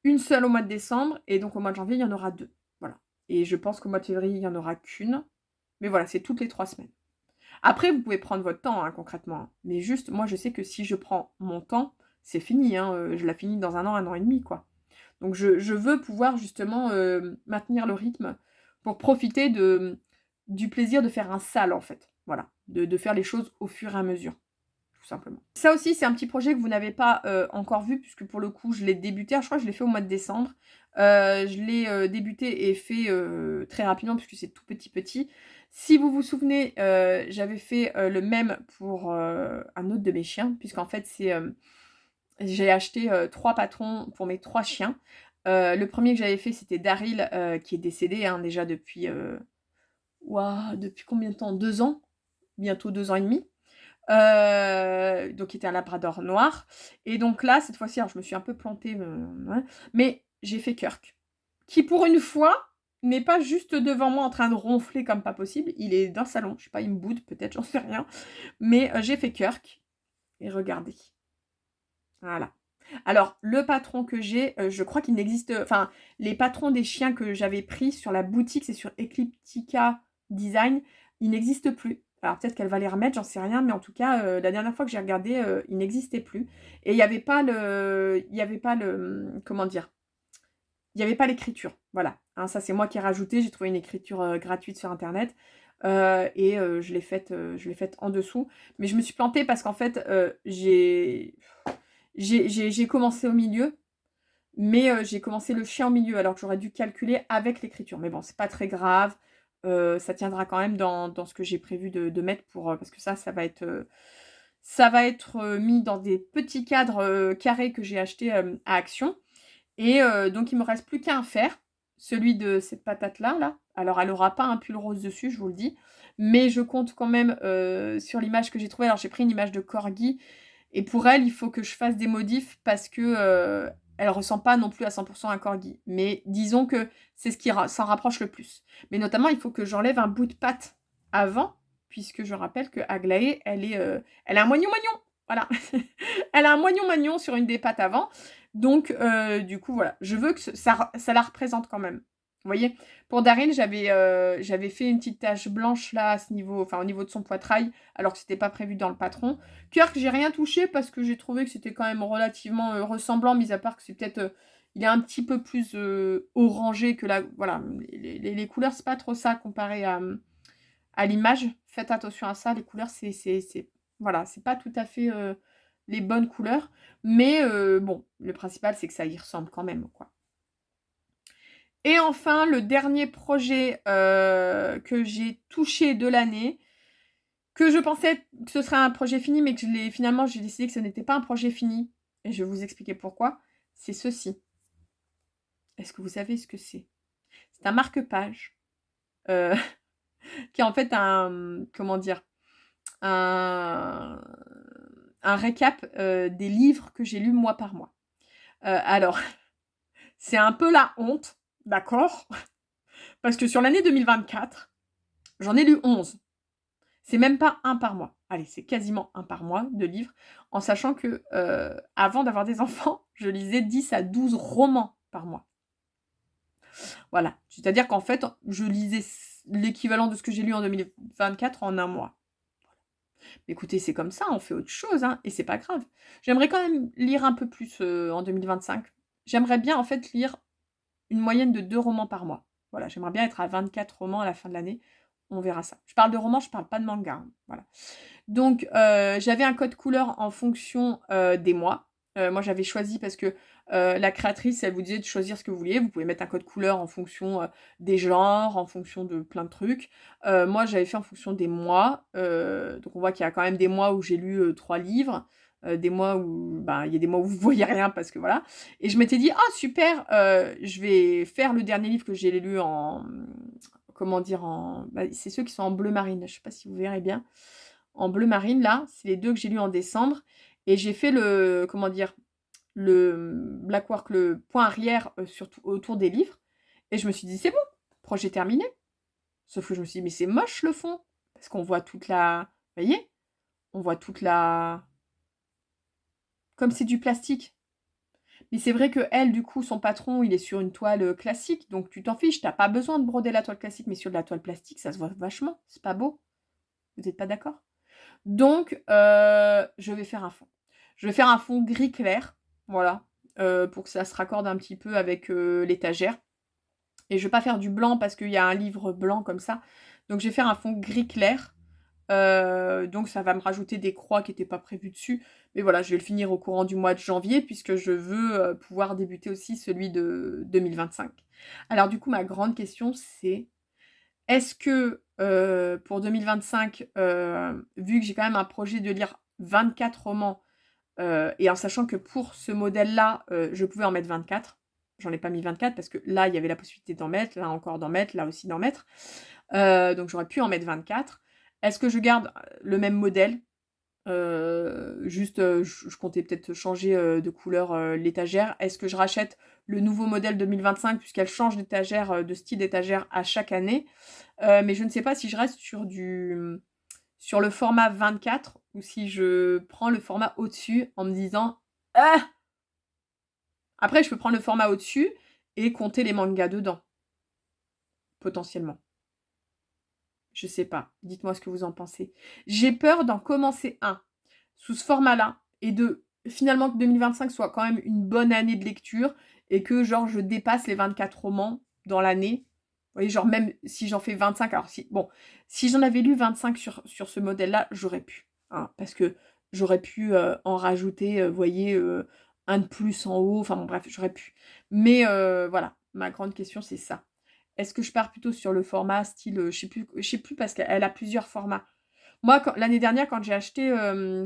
Une seule au mois de décembre, et donc au mois de janvier, il y en aura 2. Voilà. Et je pense qu'au mois de février, il n'y en aura qu'une. Mais voilà, c'est toutes les 3 semaines. Après, vous pouvez prendre votre temps, hein, concrètement. Hein. Mais juste, moi, je sais que si je prends mon temps, c'est fini. Hein, je la finis dans 1 an et demi, quoi. Donc je veux pouvoir justement maintenir le rythme pour profiter du plaisir de faire un sale, en fait. Voilà. De faire les choses au fur et à mesure. Tout simplement. Ça aussi, c'est un petit projet que vous n'avez pas encore vu, puisque pour le coup, je l'ai débuté. Je crois que je l'ai fait au mois de décembre. Je l'ai débuté et fait très rapidement, puisque c'est tout petit. Si vous vous souvenez, j'avais fait le même pour un autre de mes chiens, puisqu'en fait, j'ai acheté 3 patrons pour mes 3 chiens. Le premier que j'avais fait, c'était Daryl, qui est décédé hein, déjà depuis combien de temps? 2 ans, bientôt 2 ans et demi. Donc il était un labrador noir. Et donc là, cette fois-ci, alors je me suis un peu plantée, mais j'ai fait Kirk. Qui pour une fois, n'est pas juste devant moi en train de ronfler comme pas possible. Il est dans le salon, je sais pas, il me boude peut-être, j'en sais rien. Mais j'ai fait Kirk. Et regardez. Voilà. Alors, le patron que j'ai, je crois qu'il n'existe... Enfin, les patrons des chiens que j'avais pris sur la boutique, c'est sur Ecliptica Design, ils n'existent plus. Alors, peut-être qu'elle va les remettre, j'en sais rien, mais en tout cas, la dernière fois que j'ai regardé, ils n'existaient plus. Et il n'y avait pas le... Il n'y avait pas le... Comment dire? Il n'y avait pas l'écriture. Voilà. Hein, ça, c'est moi qui ai rajouté. J'ai trouvé une écriture gratuite sur Internet. Et je l'ai faite en dessous. Mais je me suis plantée parce qu'en fait, J'ai commencé au milieu, mais j'ai commencé le chien au milieu, alors que j'aurais dû calculer avec l'écriture. Mais bon, c'est pas très grave. Ça tiendra quand même dans ce que j'ai prévu de mettre parce que ça va être mis dans des petits cadres carrés que j'ai achetés à Action. Et donc, il me reste plus qu'un à faire, celui de cette patate-là. Là. Alors, elle n'aura pas un pull rose dessus, je vous le dis. Mais je compte quand même sur l'image que j'ai trouvée. Alors, j'ai pris une image de corgi. Et pour elle, il faut que je fasse des modifs parce que elle ressemble pas non plus à 100% à un corgi. Mais disons que c'est ce qui s'en rapproche le plus. Mais notamment, il faut que j'enlève un bout de patte avant, puisque je rappelle que Aglaé, elle a un moignon-moignon. Voilà. Elle a un moignon-moignon sur une des pattes avant. Donc, du coup, voilà. Je veux que ça la représente quand même. Vous voyez, pour Daryl, j'avais fait une petite tache blanche là, à ce niveau, enfin au niveau de son poitrail, alors que c'était pas prévu dans le patron. Kirk, j'ai rien touché parce que j'ai trouvé que c'était quand même relativement ressemblant, mis à part que c'est peut-être. Il est un petit peu plus orangé que là. Voilà, les couleurs, c'est pas trop ça comparé à l'image. Faites attention à ça, les couleurs, voilà, c'est pas tout à fait les bonnes couleurs. Mais bon, le principal, c'est que ça y ressemble quand même, quoi. Et enfin, le dernier projet que j'ai touché de l'année, que je pensais que ce serait un projet fini, mais que finalement, j'ai décidé que ce n'était pas un projet fini. Et je vais vous expliquer pourquoi. C'est ceci. Est-ce que vous savez ce que c'est? C'est un marque-page qui est en fait comment dire, un récap des livres que j'ai lus mois par mois. Alors, c'est un peu la honte, d'accord? Parce que sur l'année 2024, j'en ai lu 11. C'est même pas un par mois. Allez, c'est quasiment un par mois de livres, en sachant que avant d'avoir des enfants, je lisais 10 à 12 romans par mois. Voilà. C'est-à-dire qu'en fait, je lisais l'équivalent de ce que j'ai lu en 2024 en un mois. Mais écoutez, c'est comme ça, on fait autre chose, hein, et c'est pas grave. J'aimerais quand même lire un peu plus en 2025. J'aimerais bien en fait lire une moyenne de 2 romans par mois. Voilà, j'aimerais bien être à 24 romans à la fin de l'année. On verra ça. Je parle de romans, je parle pas de manga. Hein. Voilà. Donc, j'avais un code couleur en fonction des mois. Moi, j'avais choisi parce que la créatrice, elle vous disait de choisir ce que vous vouliez. Vous pouvez mettre un code couleur en fonction des genres, en fonction de plein de trucs. Moi, j'avais fait en fonction des mois. Donc, on voit qu'il y a quand même des mois où j'ai lu 3 livres. Des mois où il y a des mois où vous voyez rien parce que voilà. Et je m'étais dit, ah super, je vais faire le dernier livre que j'ai lu en. Comment dire c'est ceux qui sont en bleu marine. Je sais pas si vous verrez bien. En bleu marine, là, c'est les 2 que j'ai lus en décembre. Et j'ai fait le Blackwork, le point arrière autour des livres. Et je me suis dit, c'est bon, projet terminé. Sauf que je me suis dit, mais c'est moche le fond. Parce qu'on voit toute la. Vous voyez? On voit toute la. Comme c'est du plastique. Mais c'est vrai que elle, du coup, son patron, il est sur une toile classique. Donc tu t'en fiches, t'as pas besoin de broder la toile classique. Mais sur de la toile plastique, ça se voit vachement. C'est pas beau. Vous n'êtes pas d'accord? Donc, je vais faire un fond. Je vais faire un fond gris clair, voilà, pour que ça se raccorde un petit peu avec l'étagère. Et je vais pas faire du blanc parce qu'il y a un livre blanc comme ça. Donc, je vais faire un fond gris clair. Donc, ça va me rajouter des croix qui n'étaient pas prévues dessus. Mais voilà, je vais le finir au courant du mois de janvier puisque je veux pouvoir débuter aussi celui de 2025. Alors, du coup, ma grande question, c'est est-ce que pour 2025, vu que j'ai quand même un projet de lire 24 romans, et en sachant que pour ce modèle-là, je pouvais en mettre 24, j'en ai pas mis 24 parce que là, il y avait la possibilité d'en mettre, là encore d'en mettre, là aussi d'en mettre. Donc j'aurais pu en mettre 24. Est-ce que je garde le même modèle? Juste, je comptais peut-être changer de couleur l'étagère. Est-ce que je rachète le nouveau modèle 2025 puisqu'elle change d'étagère, de style d'étagère à chaque année? Mais je ne sais pas si je reste sur le format 24 ou si je prends le format au-dessus en me disant ah. Après, je peux prendre le format au-dessus et compter les mangas dedans, potentiellement. Je sais pas. Dites-moi ce que vous en pensez. J'ai peur d'en commencer un sous ce format-là et de finalement que 2025 soit quand même une bonne année de lecture et que genre je dépasse les 24 romans dans l'année. Vous voyez, genre même si j'en fais 25, alors si j'en avais lu 25 sur ce modèle-là, j'aurais pu. Hein, parce que J'aurais pu en rajouter, vous voyez, un de plus en haut. Enfin bon, bref, j'aurais pu. Mais voilà, ma grande question, c'est ça. Est-ce que je pars plutôt sur le format style, je sais plus parce qu'elle a plusieurs formats. Moi, l'année dernière, quand j'ai acheté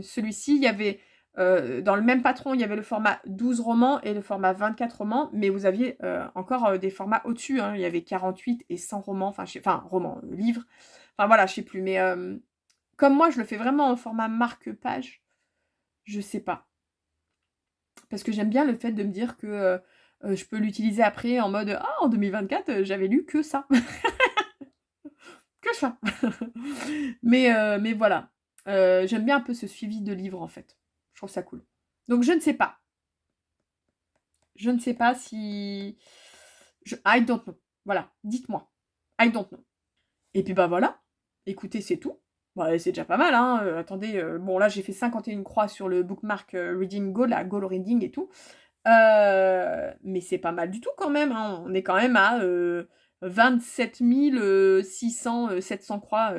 celui-ci, il y avait, dans le même patron, il y avait le format 12 romans et le format 24 romans, mais vous aviez encore des formats au-dessus, hein. Il y avait 48 et 100 romans, enfin romans, livres. Enfin voilà, je sais plus. Mais comme moi, je le fais vraiment en format marque-page, je sais pas. Parce que j'aime bien le fait de me dire que je peux l'utiliser après en mode «Ah, en 2024, j'avais lu que ça». Que ça. Mais voilà. J'aime bien un peu ce suivi de livres, en fait. Je trouve ça cool. Donc je ne sais pas. Je ne sais pas si I don't know. Voilà, dites-moi. I don't know. Et puis bah voilà. Écoutez, c'est tout. Bah, c'est déjà pas mal, hein. Attendez, bon là j'ai fait 51 croix sur le bookmark, Reading Goal, la Goal Reading et tout. Mais c'est pas mal du tout quand même, hein. On est quand même à 27 600, 700 croix,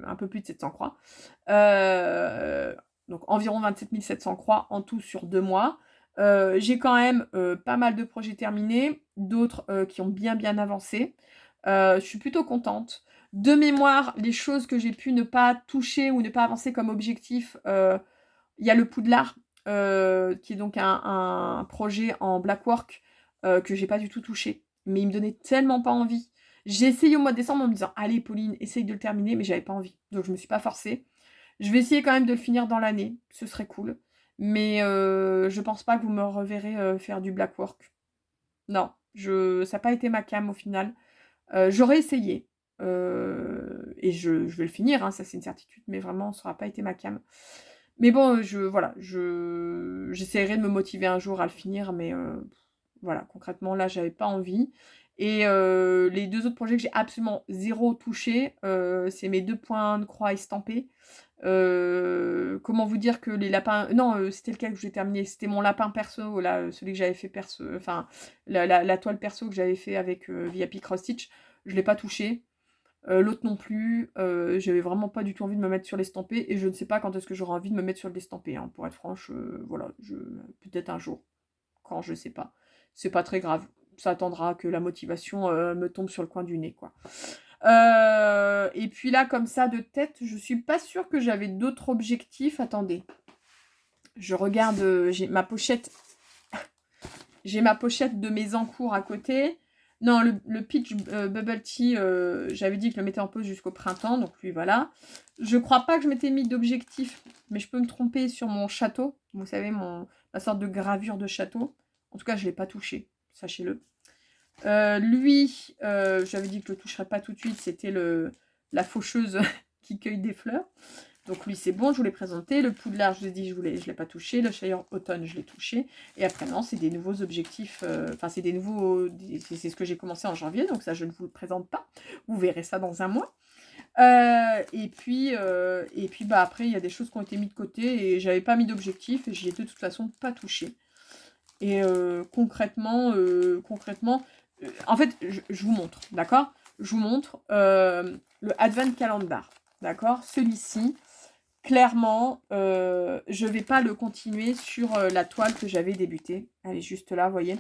un peu plus de 700 croix. Donc environ 27 700 croix en tout sur 2 mois. J'ai quand même pas mal de projets terminés, d'autres qui ont bien avancé. Je suis plutôt contente. De mémoire, les choses que j'ai pu ne pas toucher ou ne pas avancer comme objectif, il y a le Poudlard, qui est donc un projet en Blackwork que j'ai pas du tout touché. Mais il me donnait tellement pas envie. J'ai essayé au mois de décembre en me disant allez Pauline, essaye de le terminer, mais j'avais pas envie. Donc je me suis pas forcée. Je vais essayer quand même de le finir dans l'année, ce serait cool. Mais je pense pas que vous me reverrez faire du Blackwork. Non, ça n'a pas été ma came au final. J'aurais essayé. Et je vais le finir, hein, ça c'est une certitude, mais vraiment, ça n'aura pas été ma came. Mais bon, voilà, j'essaierai de me motiver un jour à le finir, mais voilà, concrètement, là, j'avais pas envie. Et les 2 autres projets que j'ai absolument zéro touché, c'est mes 2 points de croix estampés. Comment vous dire que les lapins... Non, c'était lequel que j'ai terminé? C'était mon lapin perso, là, celui que j'avais fait perso... Enfin, la toile perso que j'avais fait avec VIP Cross Stitch. Je l'ai pas touché. L'autre non plus. J'avais vraiment pas du tout envie de me mettre sur l'estampé. Et je ne sais pas quand est-ce que j'aurai envie de me mettre sur l'estampé, hein, pour être franche. Voilà, peut-être un jour. Quand, je sais pas. C'est pas très grave. Ça attendra que la motivation me tombe sur le coin du nez, quoi. Et puis là, comme ça, de tête, je suis pas sûre que j'avais d'autres objectifs. Attendez. Je regarde, j'ai ma pochette. J'ai ma pochette de mes encours à côté. Non, le Peach Bubble Tea, j'avais dit que je le mettais en pause jusqu'au printemps. Donc lui, voilà. Je crois pas que je m'étais mis d'objectif. Mais je peux me tromper sur mon château. Vous savez, ma sorte de gravure de château. En tout cas, je ne l'ai pas touché. Sachez-le. Lui, j'avais dit que je le toucherais pas tout de suite. C'était la faucheuse qui cueille des fleurs. Donc lui, c'est bon, je vous l'ai présenté. Le Poudlard, je vous ai dit, je l'ai pas touché. Le Shire Automne, je l'ai touché. Et après, non, c'est des nouveaux objectifs. Enfin, c'est des nouveaux... C'est ce que j'ai commencé en janvier. Donc ça, je ne vous le présente pas. Vous verrez ça dans un mois. Et puis bah, après, il y a des choses qui ont été mises de côté. Et j'avais pas mis d'objectif. Et j'y ai de toute façon pas touché. Et concrètement, en fait, je vous montre, d'accord? Je vous montre le Advent Calendar, d'accord? Celui-ci, clairement, je ne vais pas le continuer sur la toile que j'avais débutée. Elle est juste là, vous voyez.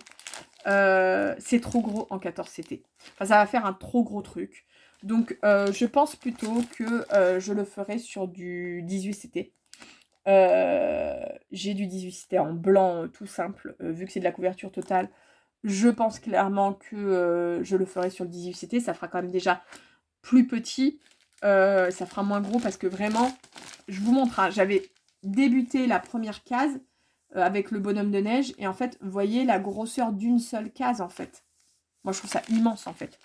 C'est trop gros en 14 CT. Enfin, ça va faire un trop gros truc. Donc, je pense plutôt que je le ferai sur du 18 CT. J'ai du 18 CT en blanc tout simple, vu que c'est de la couverture totale. Je pense clairement que je le ferai sur le 18 CT. Ça fera quand même déjà plus petit. Ça fera moins gros parce que vraiment, je vous montre, hein, j'avais débuté la première case avec le bonhomme de neige. Et en fait, vous voyez la grosseur d'une seule case en fait. Moi, je trouve ça immense en fait.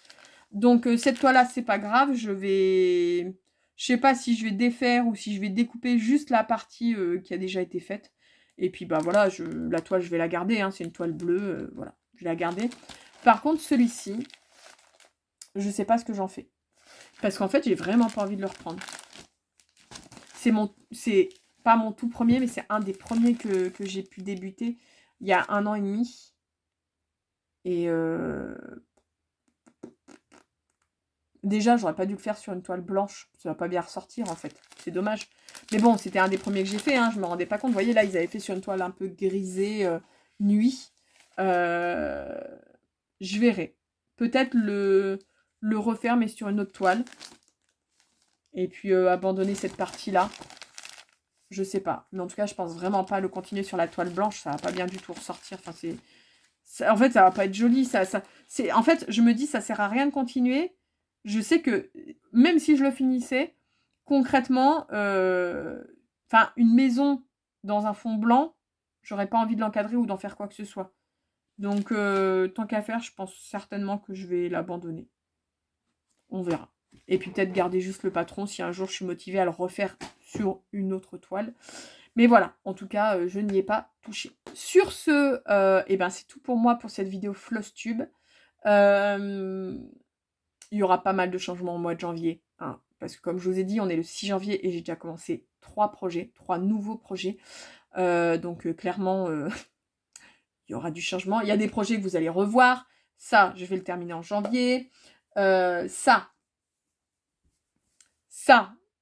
Donc, cette toile-là, c'est pas grave. Je sais pas si je vais défaire ou si je vais découper juste la partie qui a déjà été faite. Et puis, bah voilà, la toile, je vais la garder. Hein, c'est une toile bleue. Voilà, je vais la garder. Par contre, celui-ci, je sais pas ce que j'en fais. Parce qu'en fait, j'ai vraiment pas envie de le reprendre. C'est pas mon tout premier, mais c'est un des premiers que j'ai pu débuter il y a 1 an et demi. Et Déjà, j'aurais pas dû le faire sur une toile blanche. Ça va pas bien ressortir, en fait. C'est dommage. Mais bon, c'était un des premiers que j'ai fait, hein. Je me rendais pas compte. Vous voyez, là, ils avaient fait sur une toile un peu grisée, nuit. Je verrai. Peut-être le refaire, mais sur une autre toile. Et puis, abandonner cette partie-là. Je sais pas. Mais en tout cas, je pense vraiment pas le continuer sur la toile blanche. Ça va pas bien du tout ressortir. Enfin, en fait, ça va pas être joli. En fait, je me dis, ça sert à rien de continuer. Je sais que, même si je le finissais, concrètement, une maison dans un fond blanc, j'aurais pas envie de l'encadrer ou d'en faire quoi que ce soit. Donc, tant qu'à faire, je pense certainement que je vais l'abandonner. On verra. Et puis peut-être garder juste le patron si un jour je suis motivée à le refaire sur une autre toile. Mais voilà, en tout cas, je n'y ai pas touché. Sur ce, c'est tout pour moi pour cette vidéo Flosstube. Il y aura pas mal de changements au mois de janvier. Hein, parce que comme je vous ai dit, on est le 6 janvier et j'ai déjà commencé 3 nouveaux projets. Donc clairement, il y aura du changement. Il y a des projets que vous allez revoir. Ça, je vais le terminer en janvier. Ça,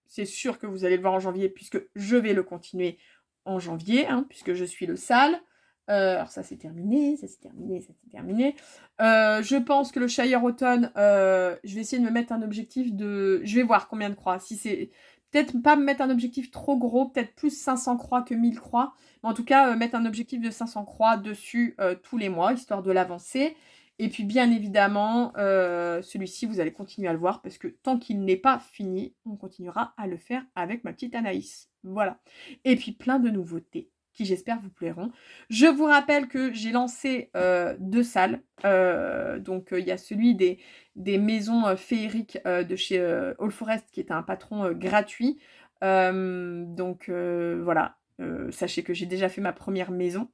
c'est sûr que vous allez le voir en janvier puisque je vais le continuer en janvier, hein, puisque je suis le sale. Alors ça c'est terminé, ça c'est terminé, ça c'est terminé. Je pense que le Shire Automne, je vais essayer de me mettre un objectif de... Je vais voir combien de croix. Si c'est... Peut-être pas me mettre un objectif trop gros, peut-être plus 500 croix que 1000 croix. Mais en tout cas, mettre un objectif de 500 croix dessus tous les mois, histoire de l'avancer. Et puis bien évidemment, celui-ci, vous allez continuer à le voir parce que tant qu'il n'est pas fini, on continuera à le faire avec ma petite Anaïs. Voilà. Et puis plein de nouveautés qui j'espère vous plairont. Je vous rappelle que j'ai lancé 2 salles. Donc il y a celui des maisons féeriques de chez All Forest qui est un patron gratuit. Voilà. Sachez que j'ai déjà fait ma première maison.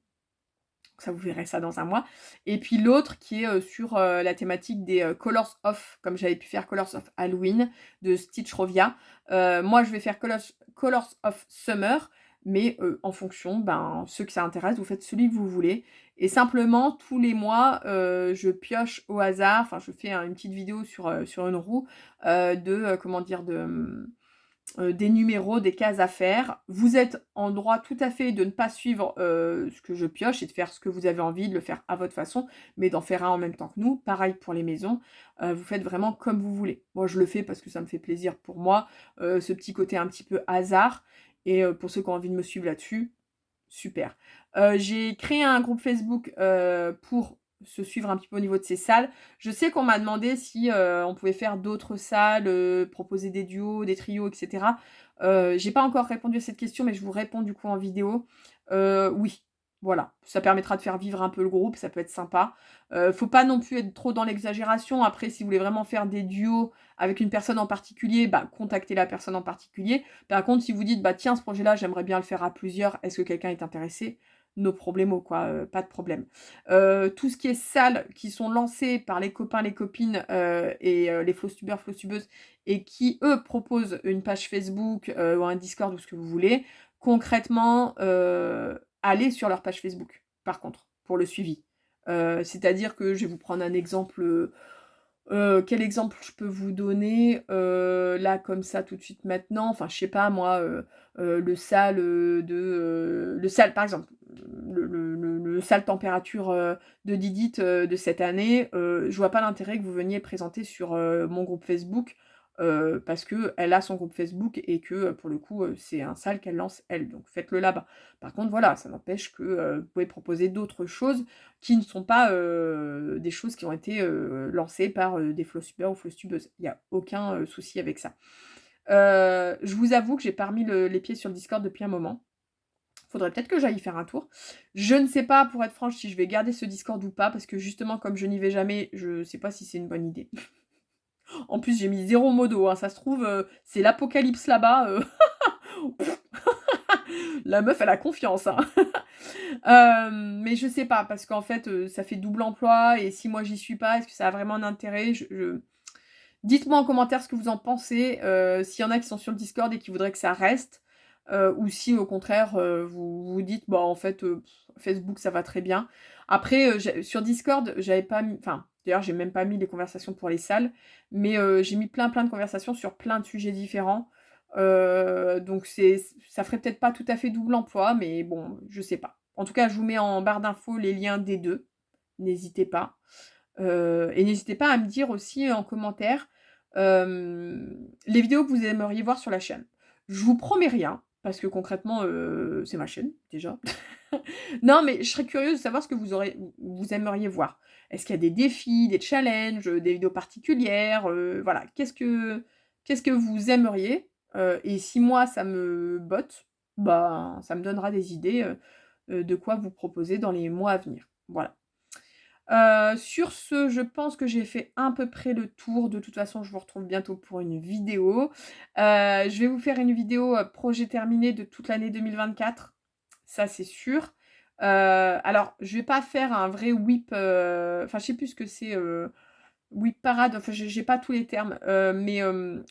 Ça, vous verrez ça dans un mois. Et puis l'autre qui est sur la thématique des Colors of, comme j'avais pu faire Colors of Halloween de Stitch Rovia. Moi, je vais faire Colors of Summer, mais en fonction, ceux que ça intéresse, vous faites celui que vous voulez. Et simplement, tous les mois, je pioche au hasard, enfin, je fais une petite vidéo sur une roue des numéros, des cases à faire. Vous êtes en droit tout à fait de ne pas suivre ce que je pioche et de faire ce que vous avez envie, de le faire à votre façon, mais d'en faire un en même temps que nous. Pareil pour les maisons, vous faites vraiment comme vous voulez. Moi, je le fais parce que ça me fait plaisir pour moi, ce petit côté un petit peu hasard. Et pour ceux qui ont envie de me suivre là-dessus, super. J'ai créé un groupe Facebook pour se suivre un petit peu au niveau de ces salles. Je sais qu'on m'a demandé si on pouvait faire d'autres salles, proposer des duos, des trios, etc. J'ai pas encore répondu à cette question, mais je vous réponds du coup en vidéo. Oui, voilà. Ça permettra de faire vivre un peu le groupe, ça peut être sympa. Faut pas non plus être trop dans l'exagération. Après, si vous voulez vraiment faire des duos avec une personne en particulier, contactez la personne en particulier. Par contre, si vous dites, tiens, ce projet-là, j'aimerais bien le faire à plusieurs, est-ce que quelqu'un est intéressé ? No problemo, quoi, pas de problème. Tout ce qui est salles qui sont lancées par les copains, les copines et les flosstubeurs, flosstubeuses et qui, eux, proposent une page Facebook ou un Discord ou ce que vous voulez, concrètement, allez sur leur page Facebook, par contre, pour le suivi. C'est-à-dire que je vais vous prendre un exemple... quel exemple je peux vous donner là comme ça tout de suite maintenant, enfin je sais pas moi, le sale le sale par exemple, le sale température de Didit de cette année, je vois pas l'intérêt que vous veniez présenter sur mon groupe Facebook parce que elle a son groupe Facebook et que pour le coup c'est un sale qu'elle lance elle, donc faites-le là-bas. Par contre voilà, ça n'empêche que vous pouvez proposer d'autres choses qui ne sont pas des choses qui ont été lancées par des flosstubeurs ou flosstubeuses. Il n'y a aucun souci avec ça. Je vous avoue que j'ai pas remis les pieds sur le Discord depuis un moment. Faudrait peut-être que j'aille y faire un tour. Je ne sais pas, pour être franche, si je vais garder ce Discord ou pas, parce que justement, comme je n'y vais jamais, je sais pas si c'est une bonne idée. En plus, j'ai mis 0 modo, hein. Ça se trouve, c'est l'apocalypse là-bas. La meuf, elle a confiance, hein. Mais je sais pas, parce qu'en fait, ça fait double emploi, et si moi j'y suis pas, est-ce que ça a vraiment un intérêt ? Dites-moi en commentaire ce que vous en pensez, s'il y en a qui sont sur le Discord et qui voudraient que ça reste, ou si au contraire, vous vous dites, en fait, Facebook ça va très bien. Après, sur Discord, j'avais pas mis... Enfin, D'ailleurs, j'ai même pas mis les conversations pour les salles, mais j'ai mis plein de conversations sur plein de sujets différents. Donc ça ferait peut-être pas tout à fait double emploi, mais bon, je sais pas. En tout cas, je vous mets en barre d'infos les liens des deux. N'hésitez pas. Et n'hésitez pas à me dire aussi en commentaire les vidéos que vous aimeriez voir sur la chaîne. Je vous promets rien, parce que concrètement, c'est ma chaîne, déjà. Non, mais je serais curieuse de savoir ce que vous aimeriez voir. Est-ce qu'il y a des défis, des challenges, des vidéos particulières, voilà. Qu'est-ce que vous aimeriez? Et si moi, ça me botte, bah, ça me donnera des idées, de quoi vous proposer dans les mois à venir. Voilà. Sur ce, je pense que j'ai fait à peu près le tour. De toute façon, je vous retrouve bientôt pour une vidéo. Je vais vous faire une vidéo, projet terminé de toute l'année 2024. Ça, c'est sûr. Alors, je vais pas faire un vrai whip, enfin, je sais plus ce que c'est, whip parade, enfin, j'ai pas tous les termes, mais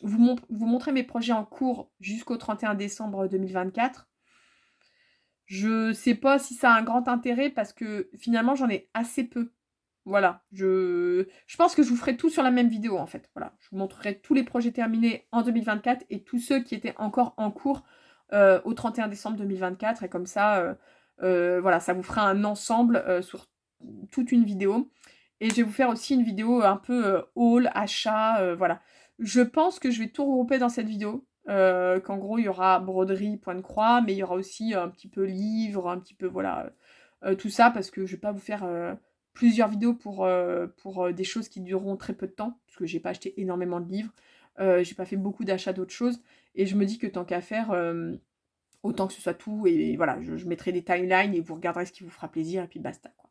vous montrer mes projets en cours jusqu'au 31 décembre 2024. Je sais pas si ça a un grand intérêt parce que finalement, j'en ai assez peu. Voilà, je pense que je vous ferai tout sur la même vidéo, en fait. Voilà, je vous montrerai tous les projets terminés en 2024 et tous ceux qui étaient encore en cours au 31 décembre 2024. Et comme ça, voilà, ça vous fera un ensemble sur toute une vidéo. Et je vais vous faire aussi une vidéo un peu haul, achat, voilà. Je pense que je vais tout regrouper dans cette vidéo. Qu'en gros, il y aura broderie, point de croix, mais il y aura aussi un petit peu livre, un petit peu, voilà, tout ça, parce que je vais pas vous faire plusieurs vidéos pour des choses qui dureront très peu de temps, parce que j'ai pas acheté énormément de livres, j'ai pas fait beaucoup d'achats d'autres choses, et je me dis que tant qu'à faire, autant que ce soit tout, et voilà, je mettrai des timelines, et vous regarderez ce qui vous fera plaisir, et puis basta, quoi.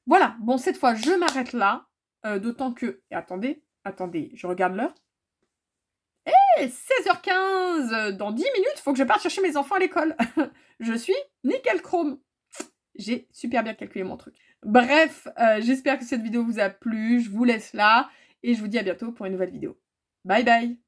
Voilà, bon, cette fois, je m'arrête là, d'autant que... Et attendez, je regarde l'heure. 16h15, dans 10 minutes, il faut que je parte chercher mes enfants à l'école. Je suis nickel chrome. J'ai super bien calculé mon truc. Bref, j'espère que cette vidéo vous a plu. Je vous laisse là et je vous dis à bientôt pour une nouvelle vidéo. Bye bye!